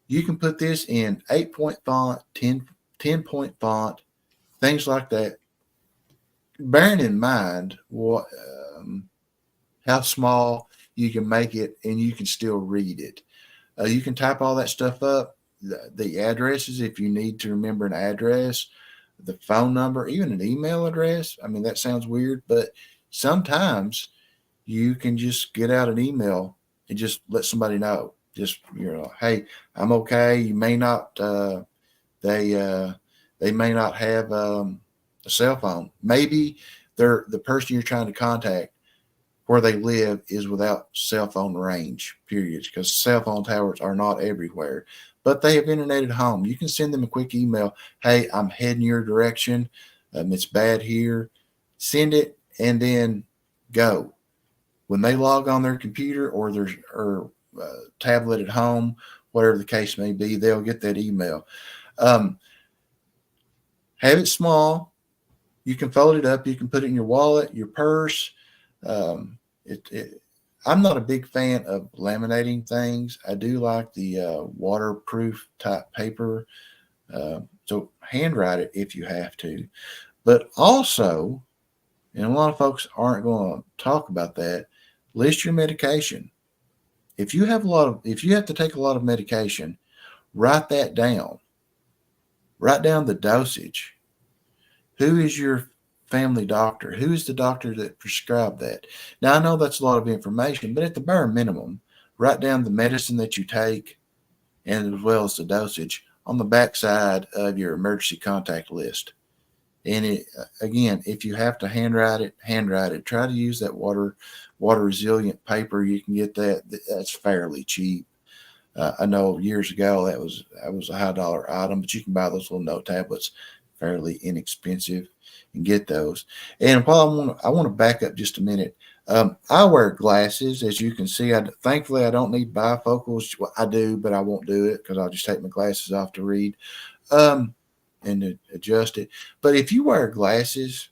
You can put this in 8-point font, 10-point font, things like that. Bearing in mind how small you can make it and you can still read it. You can type all that stuff up, the addresses if you need to remember an address, the phone number, even an email address. I mean, that sounds weird, but sometimes you can just get out an email and just let somebody know. Just, hey, I'm okay. You may not, they, uh, they may not have a cell phone. Maybe the person you're trying to contact where they live is without cell phone range, periods, because cell phone towers are not everywhere. But they have internet at home. You can send them a quick email. Hey, I'm heading your direction. It's bad here. Send it and then go. When they log on their computer or their tablet at home, whatever the case may be, they'll get that email. Um, have it small. You can fold it up. You can put it in your wallet, your purse. Um, I'm not a big fan of laminating things. I do like the waterproof type paper. So handwrite it if you have to. But also, and a lot of folks aren't going to talk about that, list your medication. If you have to take a lot of medication, write that down. Write down the dosage. Who is your family doctor? Who is the doctor that prescribed that? Now, I know that's a lot of information, but at the bare minimum, write down the medicine that you take and as well as the dosage on the backside of your emergency contact list. And again, if you have to handwrite it, handwrite it. Try to use that water resilient paper. You can get that. That's fairly cheap. I know years ago that was a high dollar item, but you can buy those little note tablets fairly inexpensive and get those. And while I want to back up just a minute. I wear glasses, as you can see. Thankfully, I don't need bifocals. Well, I do, but I won't do it because I'll just take my glasses off to read and to adjust it. But if you wear glasses,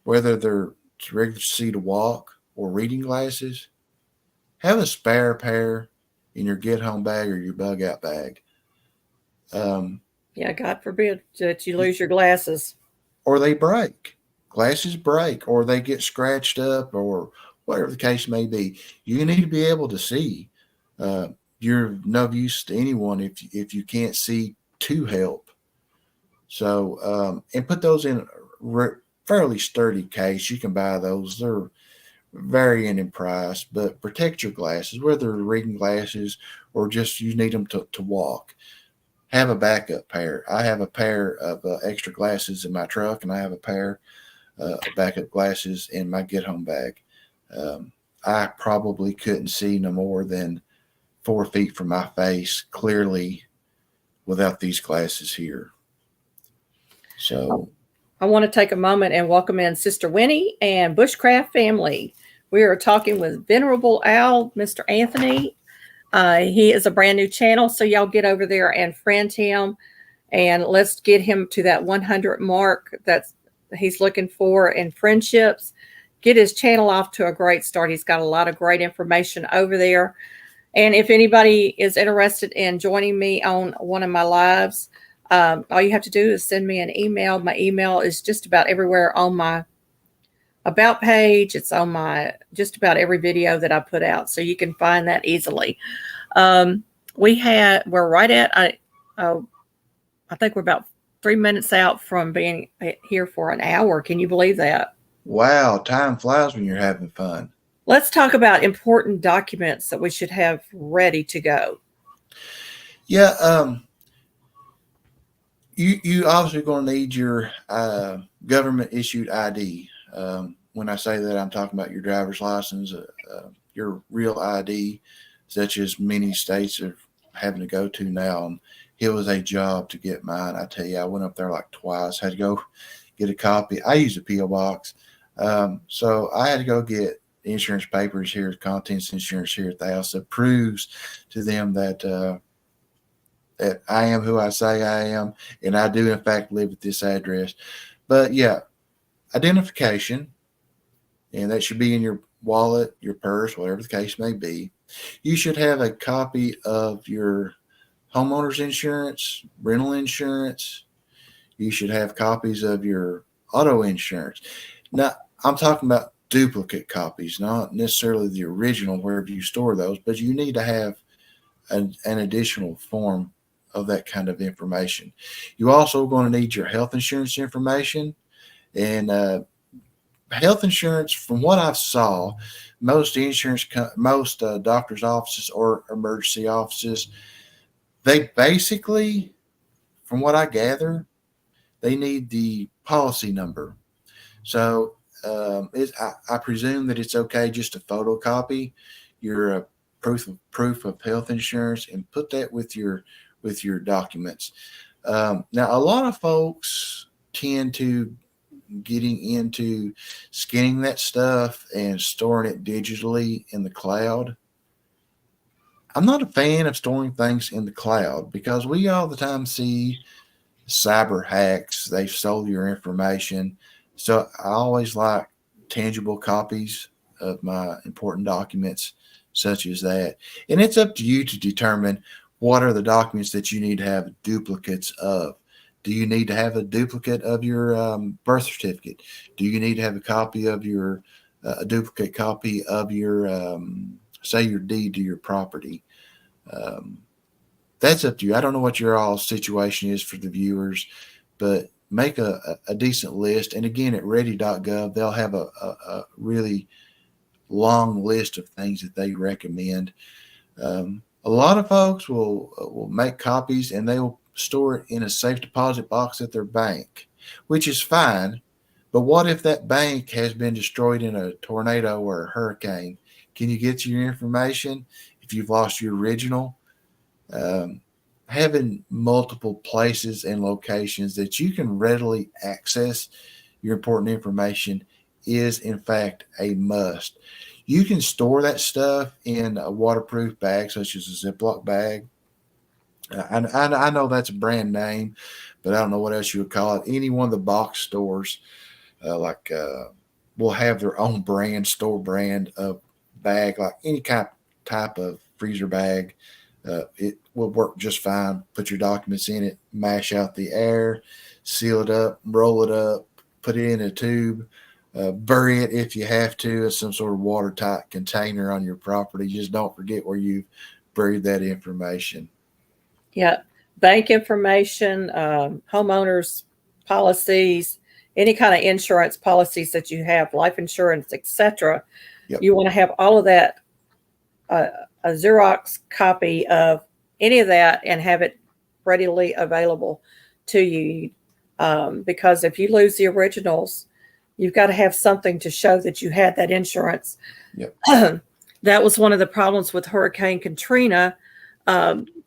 whether they're regular to see to walk or reading glasses, have a spare pair in your get home bag or your bug out bag. Yeah, God forbid that you lose your glasses. Or they break. Glasses break, or they get scratched up, or whatever the case may be. You need to be able to see. Uh, you're no use to anyone if you can't see to help. So, and put those in a fairly sturdy case. You can buy those. They're varying in price, but protect your glasses, whether they're reading glasses or just you need them to walk. Have a backup pair. I have a pair of extra glasses in my truck, and I have a pair of backup glasses in my get home bag. I probably couldn't see no more than 4 feet from my face clearly without these glasses here. So I want to take a moment and welcome in Sister Winnie and Bushcraft family. We are talking with Venerable Al, Mr. Anthony. He is a brand new channel, so y'all get over there and friend him, and let's get him to that 100 mark that he's looking for in friendships. Get his channel off to a great start. He's got a lot of great information over there. And if anybody is interested in joining me on one of my lives, all you have to do is send me an email. My email is just about everywhere on my about page. It's on my just about every video that I put out, so you can find that easily. We're right at I think we're about 3 minutes out from being here for an hour. Can you believe that? wow, time flies when you're having fun. Let's talk about important documents that we should have ready to go. Yeah, you obviously going to need your government issued ID. When I say that, I'm talking about your driver's license, your real ID, such as many states are having to go to now. And it was a job to get mine. I tell you, I went up there like twice. Had to go get a copy. I use a P.O.Box, so I had to go get insurance papers here, contents insurance here at the house that proves to them that that I am who I say I am, and I do in fact live at this address. But yeah, identification, and that should be in your wallet, your purse, whatever the case may be. You should have a copy of your homeowner's insurance, rental insurance. You should have copies of your auto insurance. Now, I'm talking about duplicate copies, not necessarily the original wherever you store those, but you need to have an additional form of that kind of information. You also going to need your health insurance information, and health insurance. From what I saw, most doctors' offices or emergency offices, they basically, from what I gather, they need the policy number. So I presume that it's okay just to photocopy your proof of health insurance and put that with your documents. Now, a lot of folks tend to getting into scanning that stuff and storing it digitally in the cloud. I'm not a fan of storing things in the cloud because we all the time see cyber hacks. They've sold your information. So I always like tangible copies of my important documents such as that. And it's up to you to determine what are the documents that you need to have duplicates of. Do you need to have a duplicate of your birth certificate? Do you need to have a copy of your a duplicate copy of your say your deed to your property? That's up to you. I don't know what your all situation is for the viewers, but make a decent list. And again, at ready.gov, they'll have a really long list of things that they recommend. A lot of folks will make copies and they will store it in a safe deposit box at their bank, which is fine. But what if that bank has been destroyed in a tornado or a hurricane? Can you get your information if you've lost your original? Um, Having multiple places and locations that you can readily access your important information is, in fact, a must. You can store that stuff in a waterproof bag, such as a Ziploc bag. I know that's a brand name, but I don't know what else you would call it. Any one of the box stores, like will have their own brand, store brand of bag, like any kind type of freezer bag. It will work just fine. Put your documents in it, mash out the air, seal it up, roll it up, put it in a tube, bury it if you have to in some sort of watertight container on your property. Just don't forget where you buried that information. Yeah, bank information, homeowners policies, any kind of insurance policies that you have, life insurance, etc. Yep. You want to have all of that, uh, a Xerox copy of any of that, and have it readily available to you. Because if you lose the originals, you've got to have something to show that you had that insurance. Yep. That was one of the problems with Hurricane Katrina.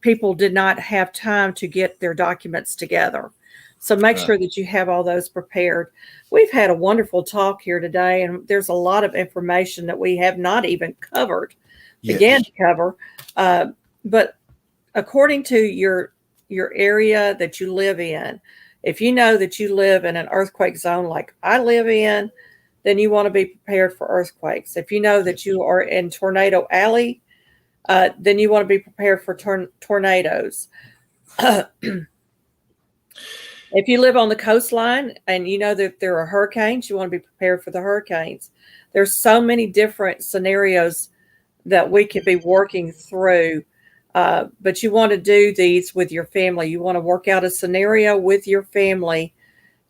People did not have time to get their documents together. So make Right. sure that you have all those prepared. We've had a wonderful talk here today, and there's a lot of information that we have not even began Yes. to cover. But according to your area that you live in, if you know that you live in an earthquake zone like I live in, then you want to be prepared for earthquakes. If you know that Yes. you are in Tornado Alley, then you want to be prepared for tornadoes. If you live on the coastline and you know that there are hurricanes, you want to be prepared for the hurricanes. There's so many different scenarios that we could be working through, but you want to do these with your family. You want to work out a scenario with your family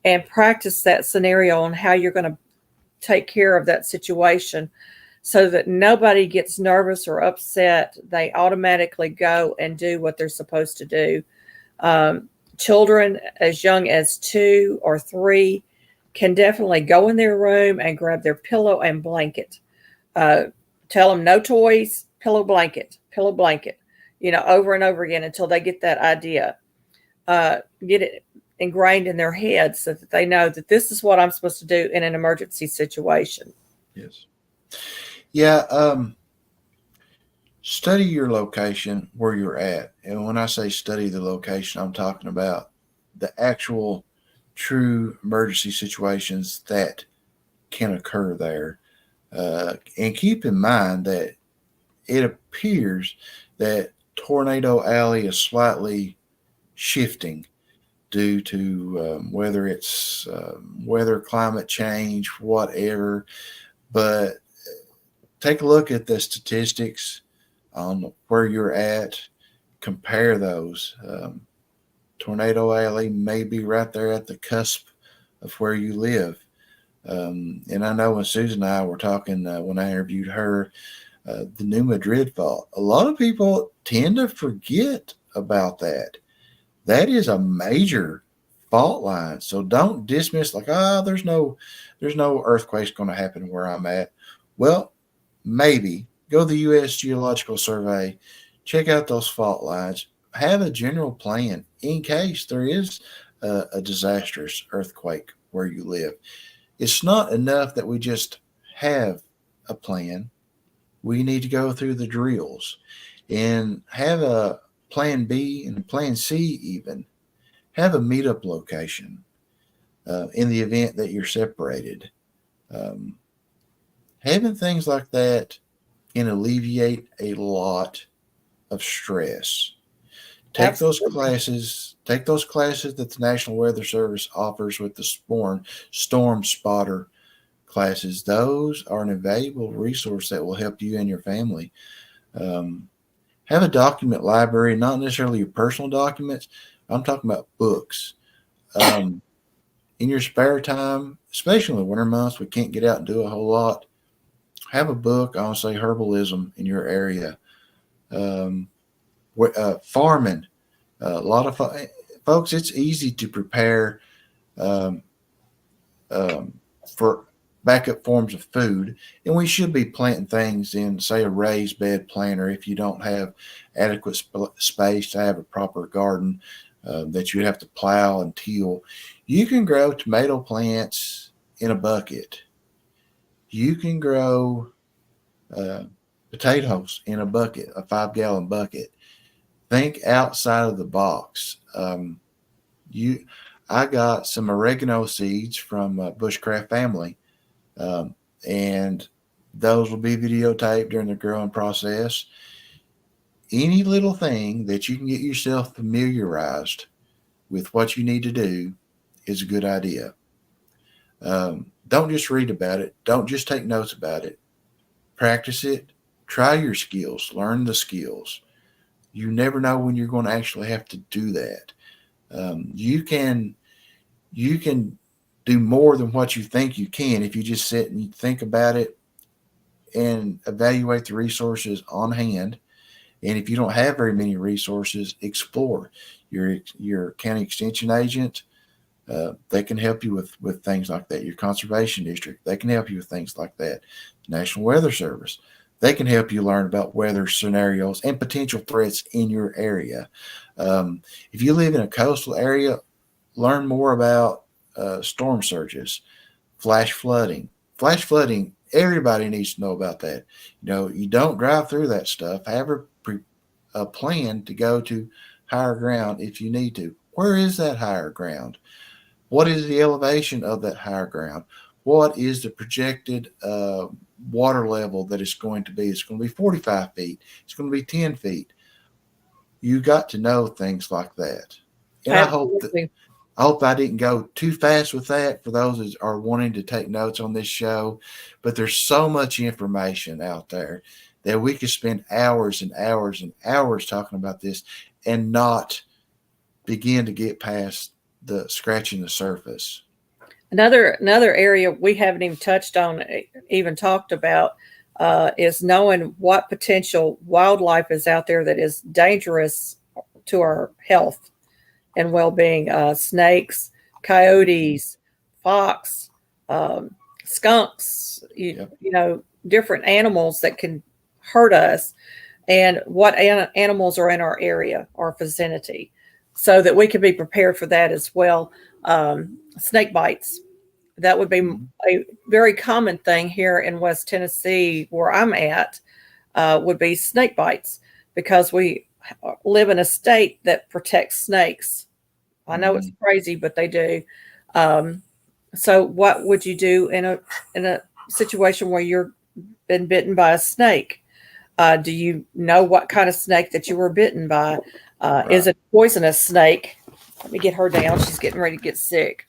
and practice that scenario on how you're going to take care of that situation, so that nobody gets nervous or upset. They automatically go and do what they're supposed to do. Children as young as 2 or 3 can definitely go in their room and grab their pillow and blanket. Uh, Tell them no toys, pillow blanket, over and over again until they get that idea. Get it ingrained in their heads so that they know that this is what I'm supposed to do in an emergency situation. Yes. Yeah. Study your location where you're at. And when I say study the location, I'm talking about the actual true emergency situations that can occur there. And keep in mind that it appears that Tornado Alley is slightly shifting due to whether it's weather, climate change, whatever. But take a look at the statistics on where you're at, compare those. Tornado Alley may be right there at the cusp of where you live. And I know when Susan and I were talking, when I interviewed her, the New Madrid fault, a lot of people tend to forget about that. That is a major fault line. So don't dismiss like, there's no earthquakes going to happen where I'm at. Well, maybe go to the U.S. Geological Survey, check out those fault lines, have a general plan in case there is a disastrous earthquake where you live. It's not enough that we just have a plan. We need to go through the drills and have a plan B and plan C, even have a meetup location in the event that you're separated. Um, Having things like that can alleviate a lot of stress. Absolutely. Take those classes that the National Weather Service offers with the storm spotter classes. Those are an invaluable resource that will help you and your family. Um, have a document library, not necessarily your personal documents. I'm talking about books. Um, in your spare time, especially in the winter months, we can't get out and do a whole lot. Have a book on, say, herbalism in your area. Um, Farming. A lot of folks, it's easy to prepare um, um, for backup forms of food. And we should be planting things in, say, a raised bed planter if you don't have adequate space to have a proper garden that you have to plow and till. You can grow tomato plants in a bucket. You can grow uh, potatoes in a bucket, a 5-gallon bucket. Think outside of the box. You, I got some oregano seeds from Bushcraft Family, um, and those will be videotaped during the growing process. Any little thing that you can get yourself familiarized with what you need to do is a good idea. Don't just read about it. Don't just take notes about it. Practice it. Try your skills. Learn the skills. You never know when you're going to actually have to do that. You can do more than what you think you can if you just sit and you think about it and evaluate the resources on hand. And if you don't have very many resources, explore. Your county extension agent, they can help you with things like that. Your conservation district, they can help you with things like that. National Weather Service, they can help you learn about weather scenarios and potential threats in your area. If you live in a coastal area, learn more about storm surges, flash flooding. Flash flooding, everybody needs to know about that. You don't drive through that stuff. Have a plan to go to higher ground if you need to. Where is that higher ground? What is the elevation of that higher ground? What is the projected water level that it's going to be? It's going to be 45 feet. It's going to be 10 feet. You got to know things like that. And Absolutely. I hope I didn't go too fast with that for those that are wanting to take notes on this show. But there's so much information out there that we could spend hours and hours and hours talking about this and not begin to get past the scratching the surface. Another area we haven't even touched on, even talked about, is knowing what potential wildlife is out there that is dangerous to our health and well-being. Snakes, coyotes, fox, skunks. Yep. Different animals that can hurt us, and what animals are in our area or vicinity, so that we can be prepared for that as well. Snake bites. That would be Mhm. a very common thing here in West Tennessee, where I'm at, would be snake bites, because we live in a state that protects snakes. I know it's Mhm. crazy, but they do. Um, so, what would you do in a situation where you're been bitten by a snake? Do you know what kind of snake that you were bitten by? Is Right. it a poisonous snake? Let me get her down. She's getting ready to get sick.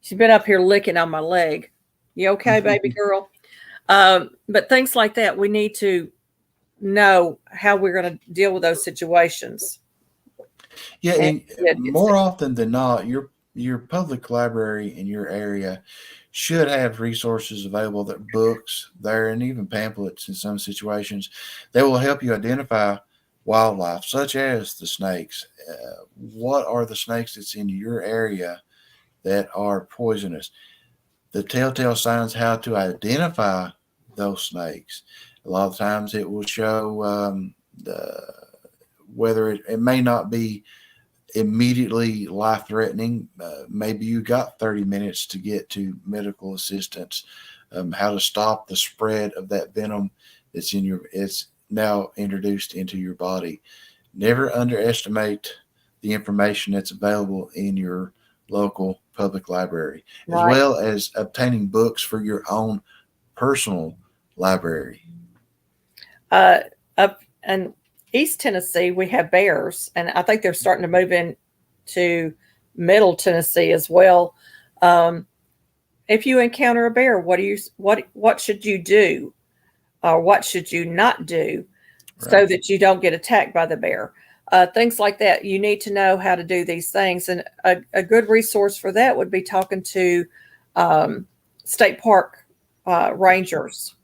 She's been up here licking on my leg. You okay, baby girl? But things like that, we need to know how we're going to deal with those situations. Yeah, And and get sick. more often than not, your public library in your area should have resources available, that books there and even pamphlets in some situations that will help you identify wildlife, such as the snakes. What are the snakes that's in your area that are poisonous? The telltale signs how to identify those snakes. A lot of times it will show whether it may not be immediately life threatening. Maybe you got 30 minutes to get to medical assistance. How to stop the spread of that venom it's now introduced into your body. Never underestimate the information that's available in your local public library, as Right. well as obtaining books for your own personal library. Uh, Up in East Tennessee, we have bears, and I think they're starting to move in to Middle Tennessee as well. Um, if you encounter a bear, what should you do, or what should you not do, so Right. that you don't get attacked by the bear? Things like that. You need to know how to do these things, and a good resource for that would be talking to um, state park rangers.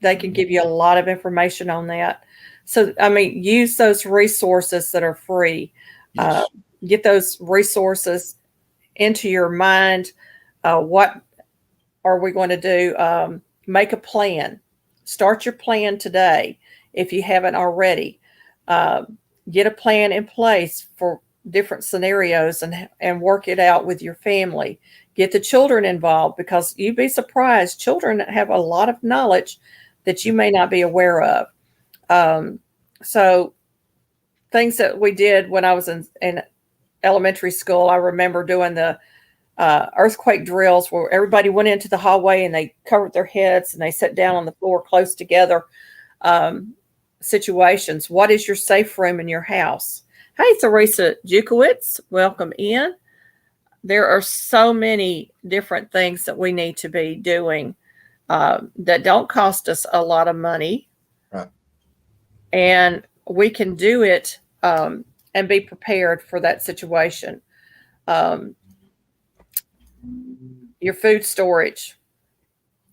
They can Mhm. give you a lot of information on that. So, I mean, use those resources that are free. Uh, Yes. get those resources into your mind. What are we going to do? Make a plan. Start your plan today if you haven't already. Uh, get a plan in place for different scenarios and work it out with your family. Get the children involved because you'd be surprised. Children have a lot of knowledge that you may not be aware of. So things that we did when I was in elementary school, I remember doing the earthquake drills where everybody went into the hallway and they covered their heads and they sat down on the floor close together. Situations. What is your safe room in your house? Hey, Theresa Jukowitz, welcome in. There are so many different things that we need to be doing that don't cost us a lot of money. Right. And we can do it and be prepared for that situation. Your food storage,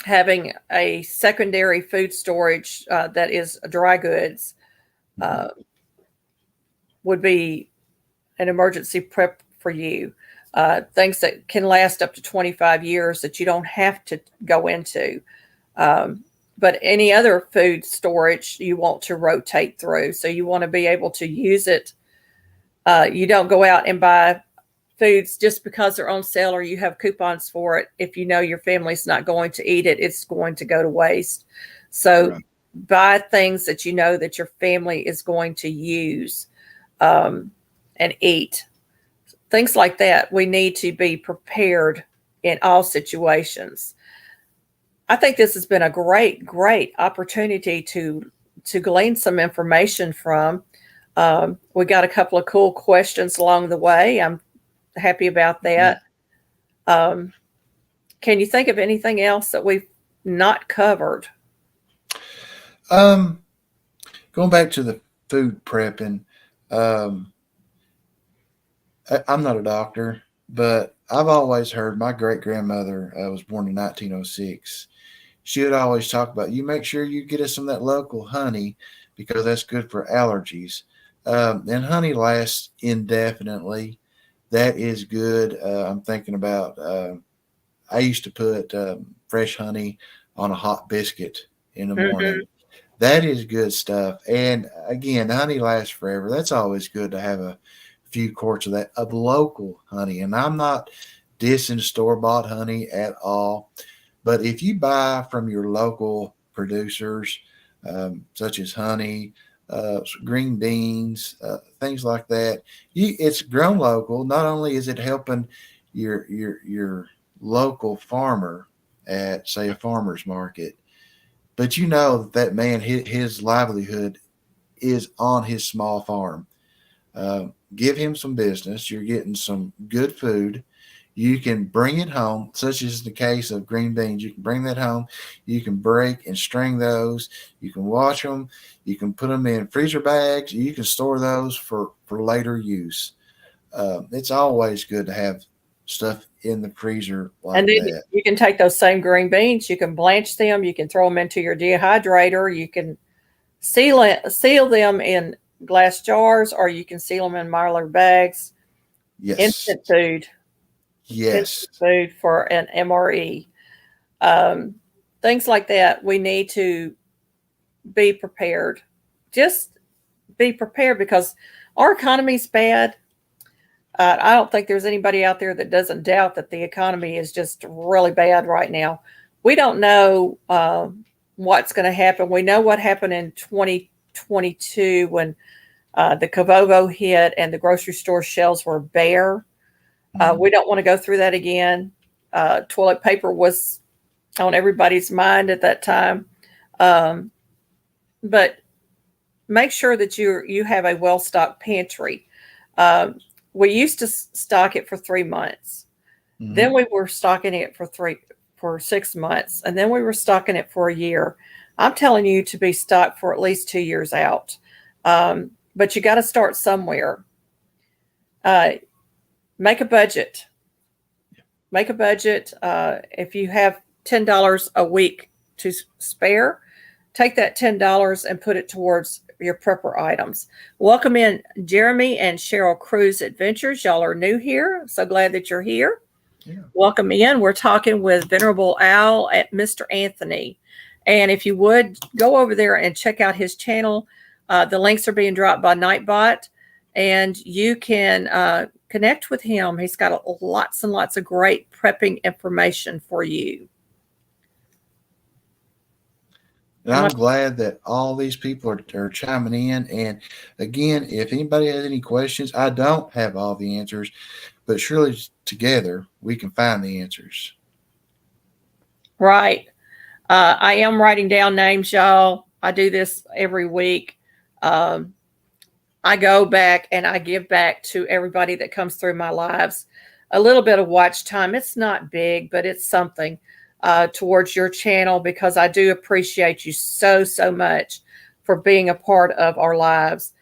having a secondary food storage that is dry goods would be an emergency prep for you. Things that can last up to 25 years that you don't have to go into. But any other food storage you want to rotate through. So you want to be able to use it. You don't go out and buy foods just because they're on sale or you have coupons for it. If you know your family's not going to eat it, it's going to go to waste. So right. Buy things that you know that your family is going to use and eat. Things like that. We need to be prepared in all situations. I think this has been a great, great opportunity to glean some information from. We got a couple of cool questions along the way. I'm happy about that. Can you think of anything else that we've not covered? Going back to the food prepping, I'm not a doctor, but I've always heard my great grandmother was born in 1906. She would always talk about, you make sure you get us some of that local honey because that's good for allergies. And honey lasts indefinitely. That is good. I'm thinking about, I used to put fresh honey on a hot biscuit in the morning. Mm-hmm. That is good stuff. And again, honey lasts forever. That's always good to have a few quarts of that, of local honey. And I'm not dissing store-bought honey at all. But if you buy from your local producers, such as honey, green beans, things like that, it's grown local. Not only is it helping your local farmer at, say, a farmer's market, but you know that man, his livelihood is on his small farm. Give him some business. You're getting some good food. You can bring it home, such as the case of green beans. You can bring that home. You can break and string those. You can wash them. You can put them in freezer bags. You can store those for later use. It's always good to have stuff in the freezer like and then that. You can take those same green beans. You can blanch them. You can throw them into your dehydrator. You can seal them in glass jars, or you can seal them in Mylar bags. Yes. Instant food. Yes. Instant food for an MRE. Things like that. We need to be prepared. Just be prepared because our economy's bad. I don't think there's anybody out there that doesn't doubt that the economy is just really bad right now. We don't know what's going to happen. We know what happened in 2022 when the P.O.Box hit and the grocery store shelves were bare. We don't want to go through that again. Toilet paper was on everybody's mind at that time. But make sure that you have a well-stocked pantry. We used to stock it for 3 months. Mm-hmm. Then we were stocking it for 6 months. And then we were stocking it for a year. I'm telling you to be stocked for at least 2 years out. But you got to start somewhere. Make a budget. Make a budget. If you have $10 a week to spare, take that $10 and put it towards your prepper items. Welcome in Jeremy and Cheryl Cruz Adventures. Y'all are new here. So glad that you're here. Yeah. Welcome in. We're talking with Venerable Al at Mr. Anthony. And if you would go over there and check out his channel, the links are being dropped by Nightbot, and you can connect with him. He's got lots and lots of great prepping information for you. And I'm glad that all these people are chiming in. And again, if anybody has any questions, I don't have all the answers, but surely together we can find the answers. Right. I am writing down names, y'all. I do this every week. I go back and I give back to everybody that comes through my lives a little bit of watch time. It's not big, but it's something towards your channel, because I do appreciate you so, so much for being a part of our lives.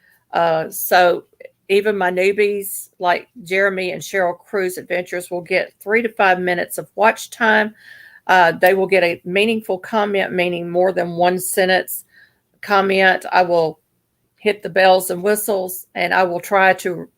So even my newbies like Jeremy and Cheryl Cruz Adventures will get 3 to 5 minutes of watch time. They will get a meaningful comment, meaning more than one sentence comment. I will hit the bells and whistles, and I will try to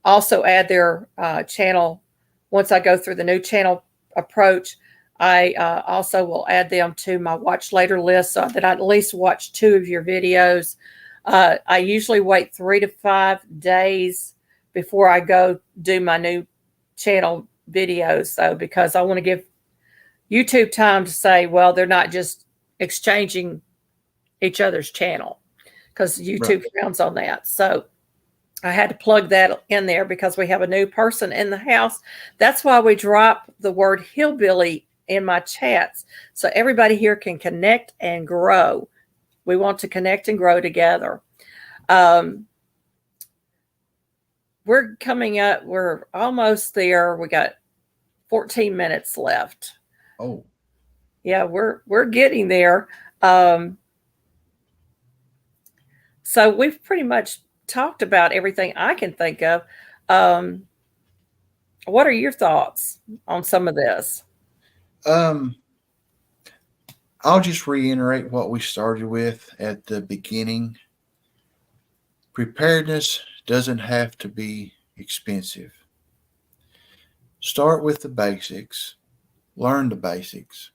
also add their channel. Once I go through the new channel approach, I also will add them to my watch later list so that I at least watch 2 of your videos. I usually wait 3 to 5 days before I go do my new channel videos, though, because I want to give YouTube time to say, well, they're not just exchanging each other's channel, because YouTube frowns on that. So I had to plug that in there because we have a new person in the house. That's why we drop the word hillbilly in my chats, so everybody here can connect and grow. We want to connect and grow together. We're coming up. We're almost there. We got 14 minutes left. Oh, yeah, we're getting there. So we've pretty much talked about everything I can think of. What are your thoughts on some of this? I'll just reiterate what we started with at the beginning. Preparedness doesn't have to be expensive. Start with the basics, learn the basics,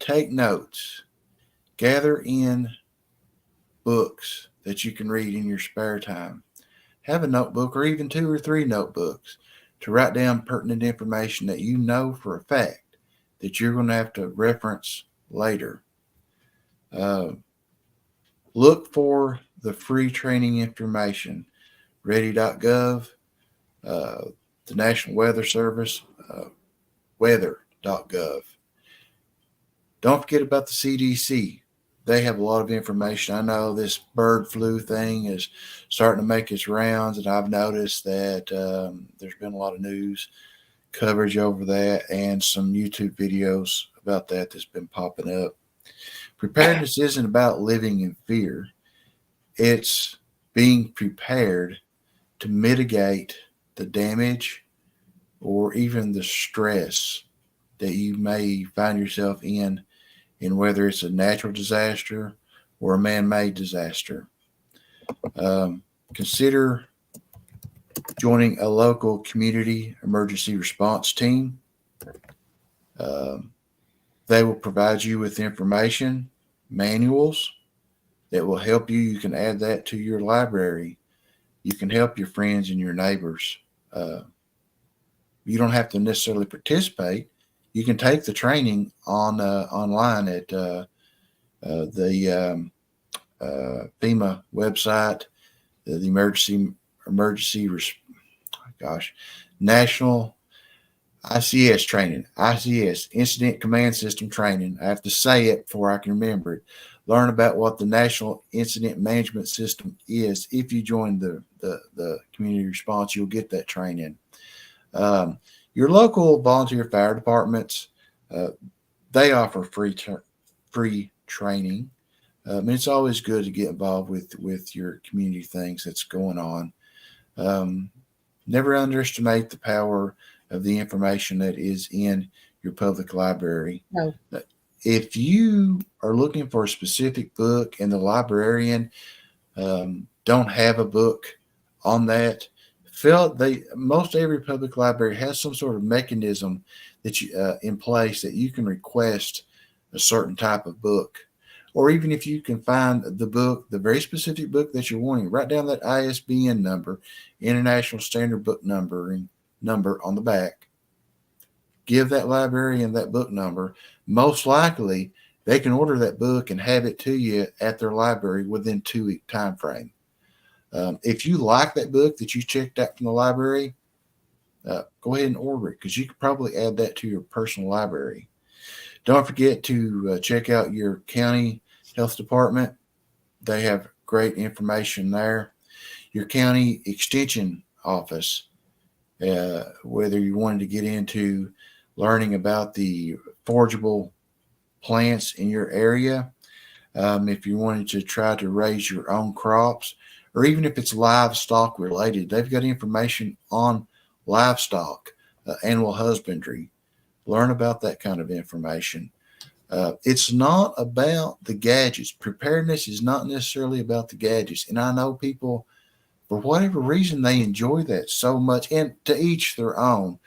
take notes, gather in books that you can read in your spare time. Have a notebook or even 2 or 3 notebooks to write down pertinent information that you know for a fact that you're going to have to reference later. Look for the free training information, ready.gov, the National Weather Service, weather.gov. Don't forget about the CDC. They have a lot of information. I know this bird flu thing is starting to make its rounds, and I've noticed that there's been a lot of news coverage over that and some YouTube videos about that that's been popping up. Preparedness isn't about living in fear. It's being prepared to mitigate the damage or even the stress that you may find yourself in whether it's a natural disaster or a man-made disaster. Consider joining a local community emergency response team. They will provide you with information, manuals that will help you. You can add that to your library. You can help your friends and your neighbors. You don't have to necessarily participate. You can take the training online at the FEMA website, the National ICS training, ICS, Incident Command System training. I have to say it before I can remember it. Learn about what the National Incident Management System is. If you join the community response, you'll get that training. Your local volunteer fire departments, they offer free training. It's always good to get involved with your community things that's going on. Never underestimate the power of the information that is in your public library. No. If you are looking for a specific book and the librarian don't have a book on that, most every public library has some sort of mechanism that you in place that you can request a certain type of book. Or even if you can find the book, the very specific book that you're wanting, write down that ISBN number, International Standard Book number on the back. Give that librarian that book number. Most likely, they can order that book and have it to you at their library within 2-week time frame. If you like that book that you checked out from the library, go ahead and order it, because you could probably add that to your personal library. Don't forget to check out your county health department. They have great information there. Your county extension office, whether you wanted to get into learning about the forageable plants in your area, if you wanted to try to raise your own crops, or even if it's livestock related, they've got information on livestock, animal husbandry. Learn about that kind of information. It's not about the gadgets. Preparedness is not necessarily about the gadgets. And I know people, for whatever reason, they enjoy that so much, and to each their own.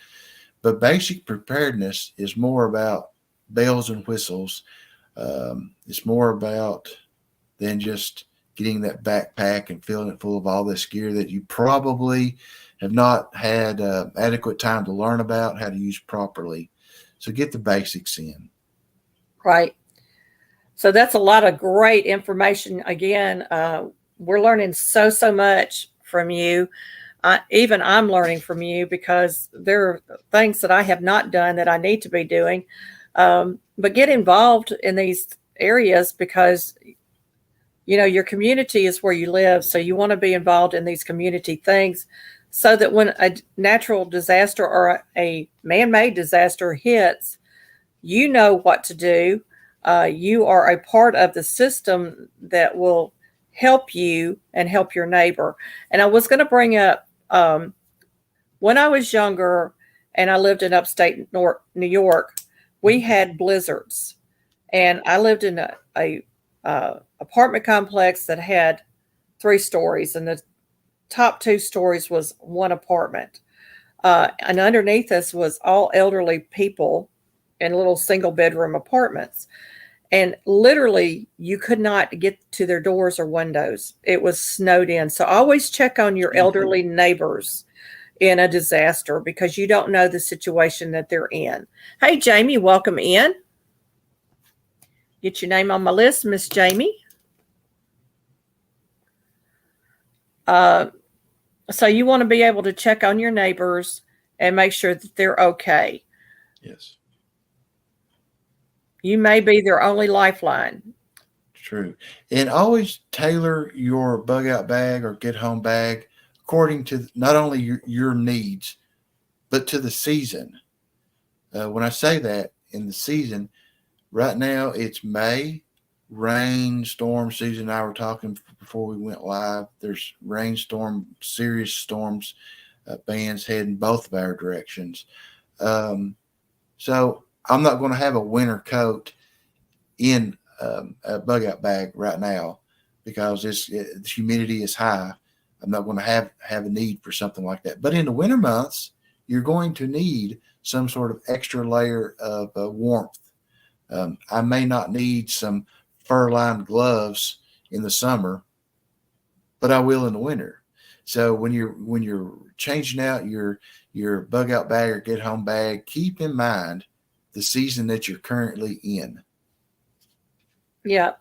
But basic preparedness is more about bells and whistles. It's more about than just getting that backpack and filling it full of all this gear that you probably have not had adequate time to learn about how to use properly. So get the basics in. Right. So that's a lot of great information. Again, we're learning so much from you. Even I'm learning from you, because there are things that I have not done that I need to be doing. But get involved in these areas, because, your community is where you live. So you want to be involved in these community things, so that when a natural disaster or a man-made disaster hits, you know what to do. You are a part of the system that will help you and help your neighbor. And I was going to bring up, when I was younger and I lived in upstate New York, we had blizzards. And I lived in a apartment complex that had 3 stories, and the top 2 stories was one apartment. And underneath us was all elderly people in little single bedroom apartments. And literally, you could not get to their doors or windows. It was snowed in. So always check on your elderly neighbors in a disaster, because you don't know the situation that they're in. Hey, Jamie, welcome in. Get your name on my list, Miss Jamie. So you want to be able to check on your neighbors and make sure that they're okay. Yes. You may be their only lifeline. True. And always tailor your bug out bag or get home bag according to not only your needs, but to the season. When I say that, in the season, right now it's May, rain, storm season. I were talking before we went live. There's rainstorm, serious storms, bands heading both of our directions. So I'm not going to have a winter coat in a bug out bag right now, because the humidity is high. I'm not going to have a need for something like that. But in the winter months, you're going to need some sort of extra layer of warmth. I may not need some fur-lined gloves in the summer, but I will in the winter. So when you're changing out your bug out bag or get home bag, keep in mind the season that you're currently in. Yeah.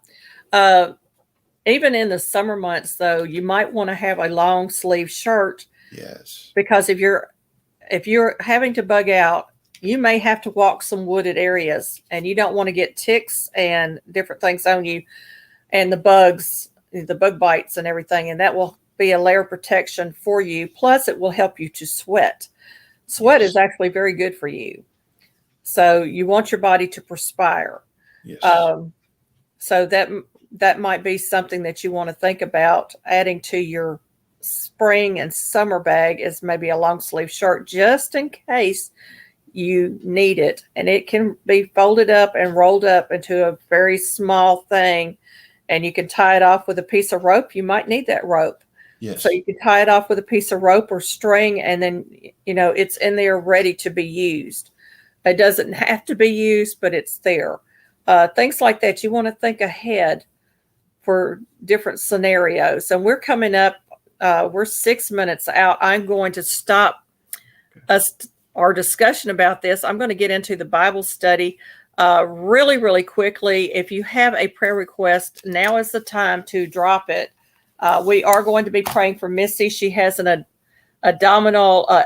Even in the summer months, though, you might want to have a long sleeve shirt. Yes. Because if you're having to bug out, you may have to walk some wooded areas, and you don't want to get ticks and different things on you, and the bug bites and everything. And that will be a layer of protection for you. Plus, it will help you to sweat. Sweat is actually very good for you. So you want your body to perspire. Yes. So that might be something that you want to think about adding to your spring and summer bag, is maybe a long sleeve shirt, just in case you need it. And it can be folded up and rolled up into a very small thing, and you can tie it off with a piece of rope. You might need that rope. Yes. So you can tie it off with a piece of rope or string, and then, it's in there ready to be used. It doesn't have to be used, but it's there. Things like that. You want to think ahead for different scenarios. And we're coming up, we're 6 minutes out. I'm going to stop us our discussion about this. I'm going to get into the Bible study really, really quickly. If you have a prayer request, now is the time to drop it. We are going to be praying for Missy. She has an abdominal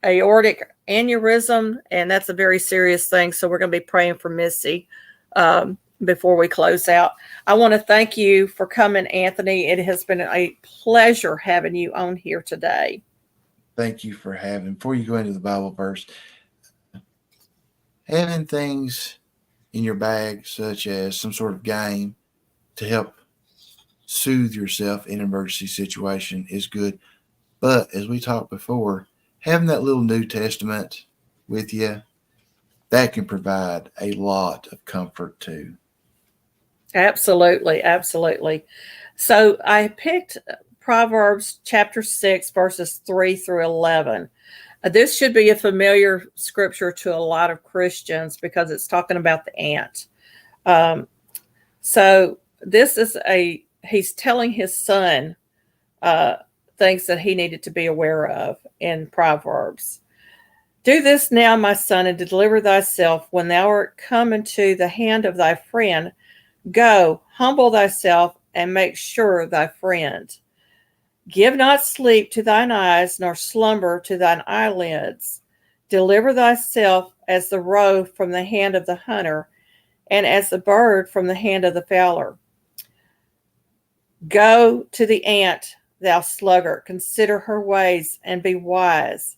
aortic aneurysm, and that's a very serious thing. So we're going to be praying for Missy before we close out. I want to thank you for coming, Anthony. It has been a pleasure having you on here today. Thank you for having. Before you go into the Bible verse, having things in your bag, such as some sort of game to help soothe yourself in an emergency situation, is good. But as we talked before, having that little New Testament with you, that can provide a lot of comfort too. Absolutely, absolutely. So I picked Proverbs chapter 6, verses 3 through 11. This should be a familiar scripture to a lot of Christians because it's talking about the ant. So this is he's telling his son things that he needed to be aware of in Proverbs. Do this now, my son, and deliver thyself when thou art come into the hand of thy friend. Go, humble thyself, and make sure thy friend. Give not sleep to thine eyes, nor slumber to thine eyelids. Deliver thyself as the roe from the hand of the hunter, and as the bird from the hand of the fowler. Go to the ant, thou sluggard, consider her ways, and be wise,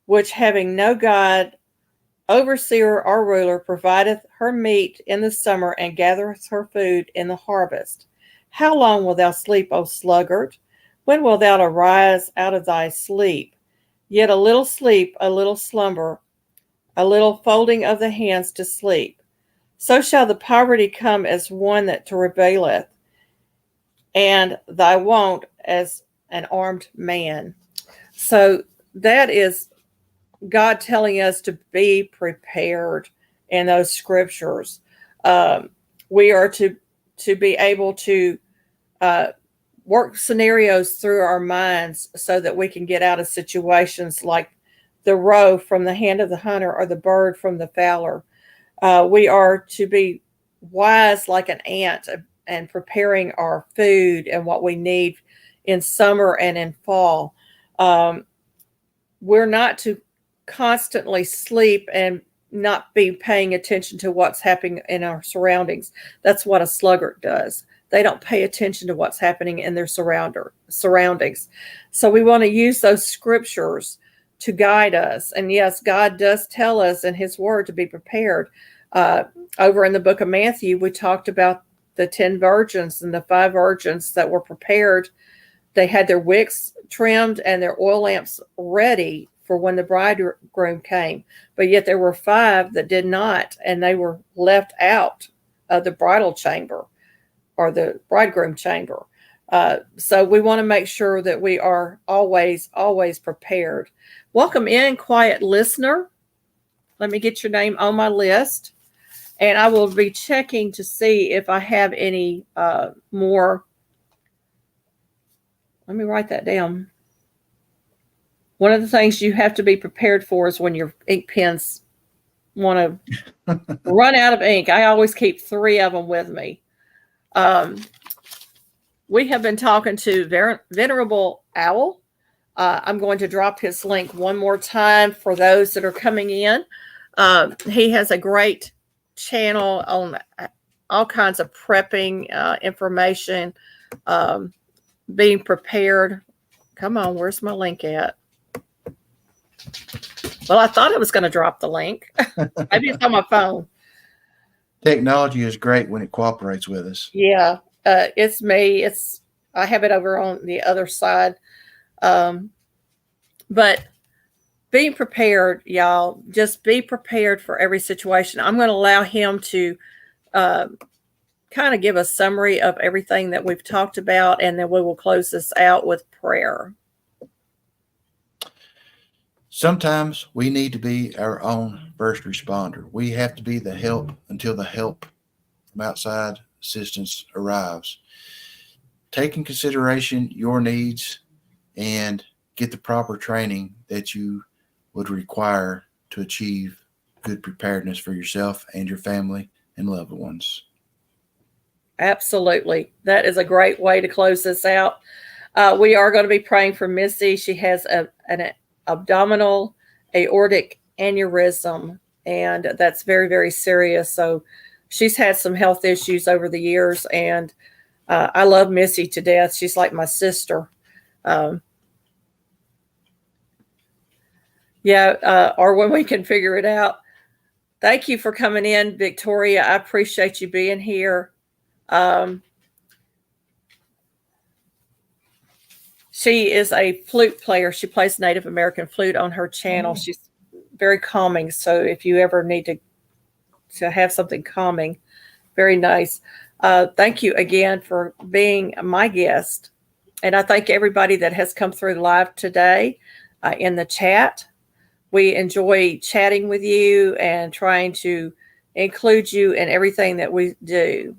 which having no God, overseer or ruler, provideth her meat in the summer, and gathereth her food in the harvest. How long wilt thou sleep, O sluggard? When wilt thou arise out of thy sleep? Yet a little sleep, a little slumber, a little folding of the hands to sleep. So shall the poverty come as one that travaileth, and thy want as an armed man. So that is God telling us to be prepared in those scriptures. We are to be able to work scenarios through our minds so that we can get out of situations like the roe from the hand of the hunter or the bird from the fowler. We are to be wise like an ant and preparing our food and what we need in summer and in fall. We're not to constantly sleep and not be paying attention to what's happening in our surroundings. That's what a sluggard does. They don't pay attention to what's happening in their surroundings. So we want to use those scriptures to guide us. And yes, God does tell us in his word to be prepared. Over in the book of Matthew, we talked about the 10 virgins and the 5 virgins that were prepared. They had their wicks trimmed and their oil lamps ready for when the bridegroom came. But yet there were 5 that did not, and they were left out of the bridal chamber or the bridegroom chamber. So we want to make sure that we are always, always prepared. Welcome in, quiet listener. Let me get your name on my list. And I will be checking to see if I have any more. Let me write that down. One of the things you have to be prepared for is when your ink pens want to run out of ink. I always keep 3 of them with me. We have been talking to Venerable Owl. I'm going to drop his link one more time for those that are coming in. He has a great channel on all kinds of prepping information, being prepared. Come on, where's my link at? Well, I thought I was going to drop the link. Maybe it's on my phone. Technology is great when it cooperates with us. Yeah, it's me. I have it over on the other side. But being prepared, y'all, just be prepared for every situation. I'm going to allow him to kind of give a summary of everything that we've talked about, and then we will close this out with prayer. Sometimes we need to be our own first responder. We have to be the help until the help from outside assistance arrives. Take in consideration your needs and get the proper training that you would require to achieve good preparedness for yourself and your family and loved ones. Absolutely. That is a great way to close this out. We are going to be praying for Missy. She has an abdominal aortic aneurysm, and that's very, very serious. So she's had some health issues over the years, and I love Missy to death. She's like my sister. Um, or when we can figure it out. Thank you for coming in, Victoria. I appreciate you being here. She is a flute player. She plays Native American flute on her channel. She's very calming. So if you ever need to have something calming, very nice. Thank you again for being my guest. And I thank everybody that has come through live today in the chat. We enjoy chatting with you and trying to include you in everything that we do.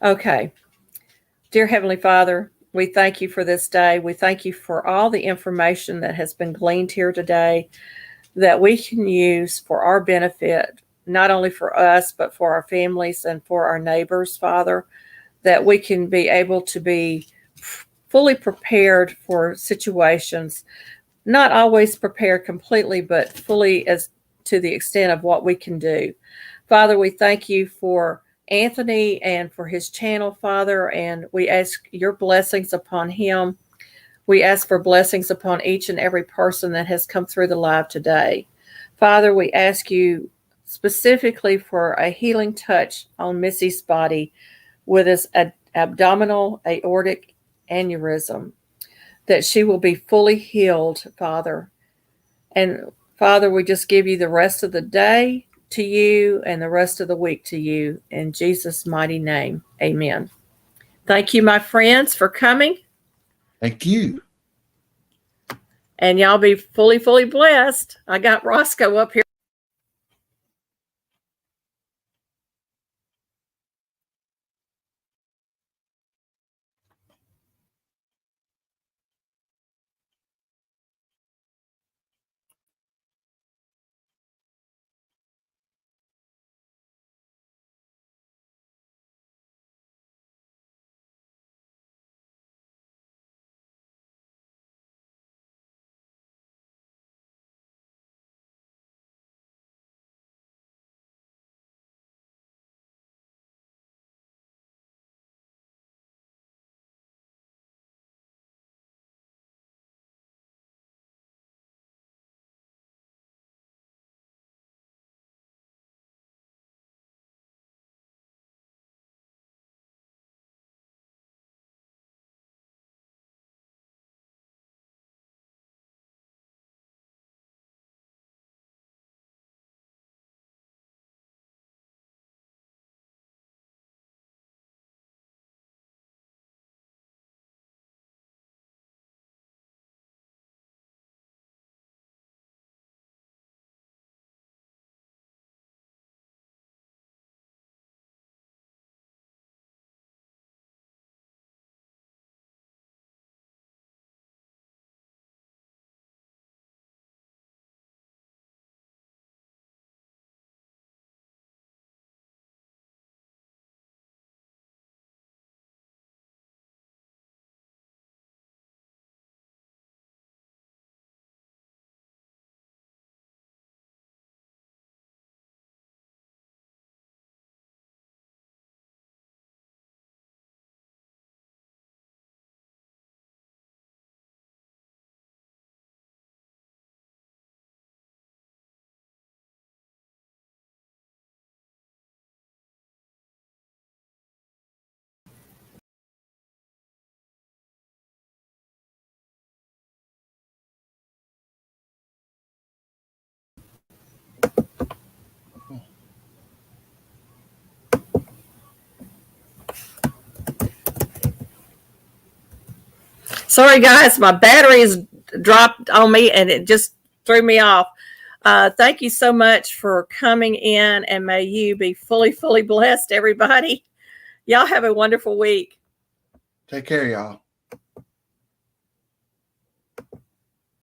Okay. Dear Heavenly Father, we thank you for this day. We thank you for all the information that has been gleaned here today that we can use for our benefit, not only for us, but for our families and for our neighbors, Father, that we can be able to be fully prepared for situations, not always prepared completely, but fully as to the extent of what we can do. Father, we thank you for Anthony and for his channel, Father, and we ask your blessings upon him. We ask for blessings upon each and every person that has come through the live today. Father, we ask you specifically for a healing touch on Missy's body with this abdominal aortic aneurysm, that she will be fully healed, Father. And Father, we just give you the rest of the day to you and the rest of the week to you. In Jesus' mighty name, amen. Thank you, my friends, for coming. Thank you. And y'all be fully, fully blessed. I got Roscoe up here. Sorry, guys, my batteries dropped on me and it just threw me off. Thank you so much for coming in, and may you be fully blessed, everybody. Y'all have a wonderful week. Take care, y'all.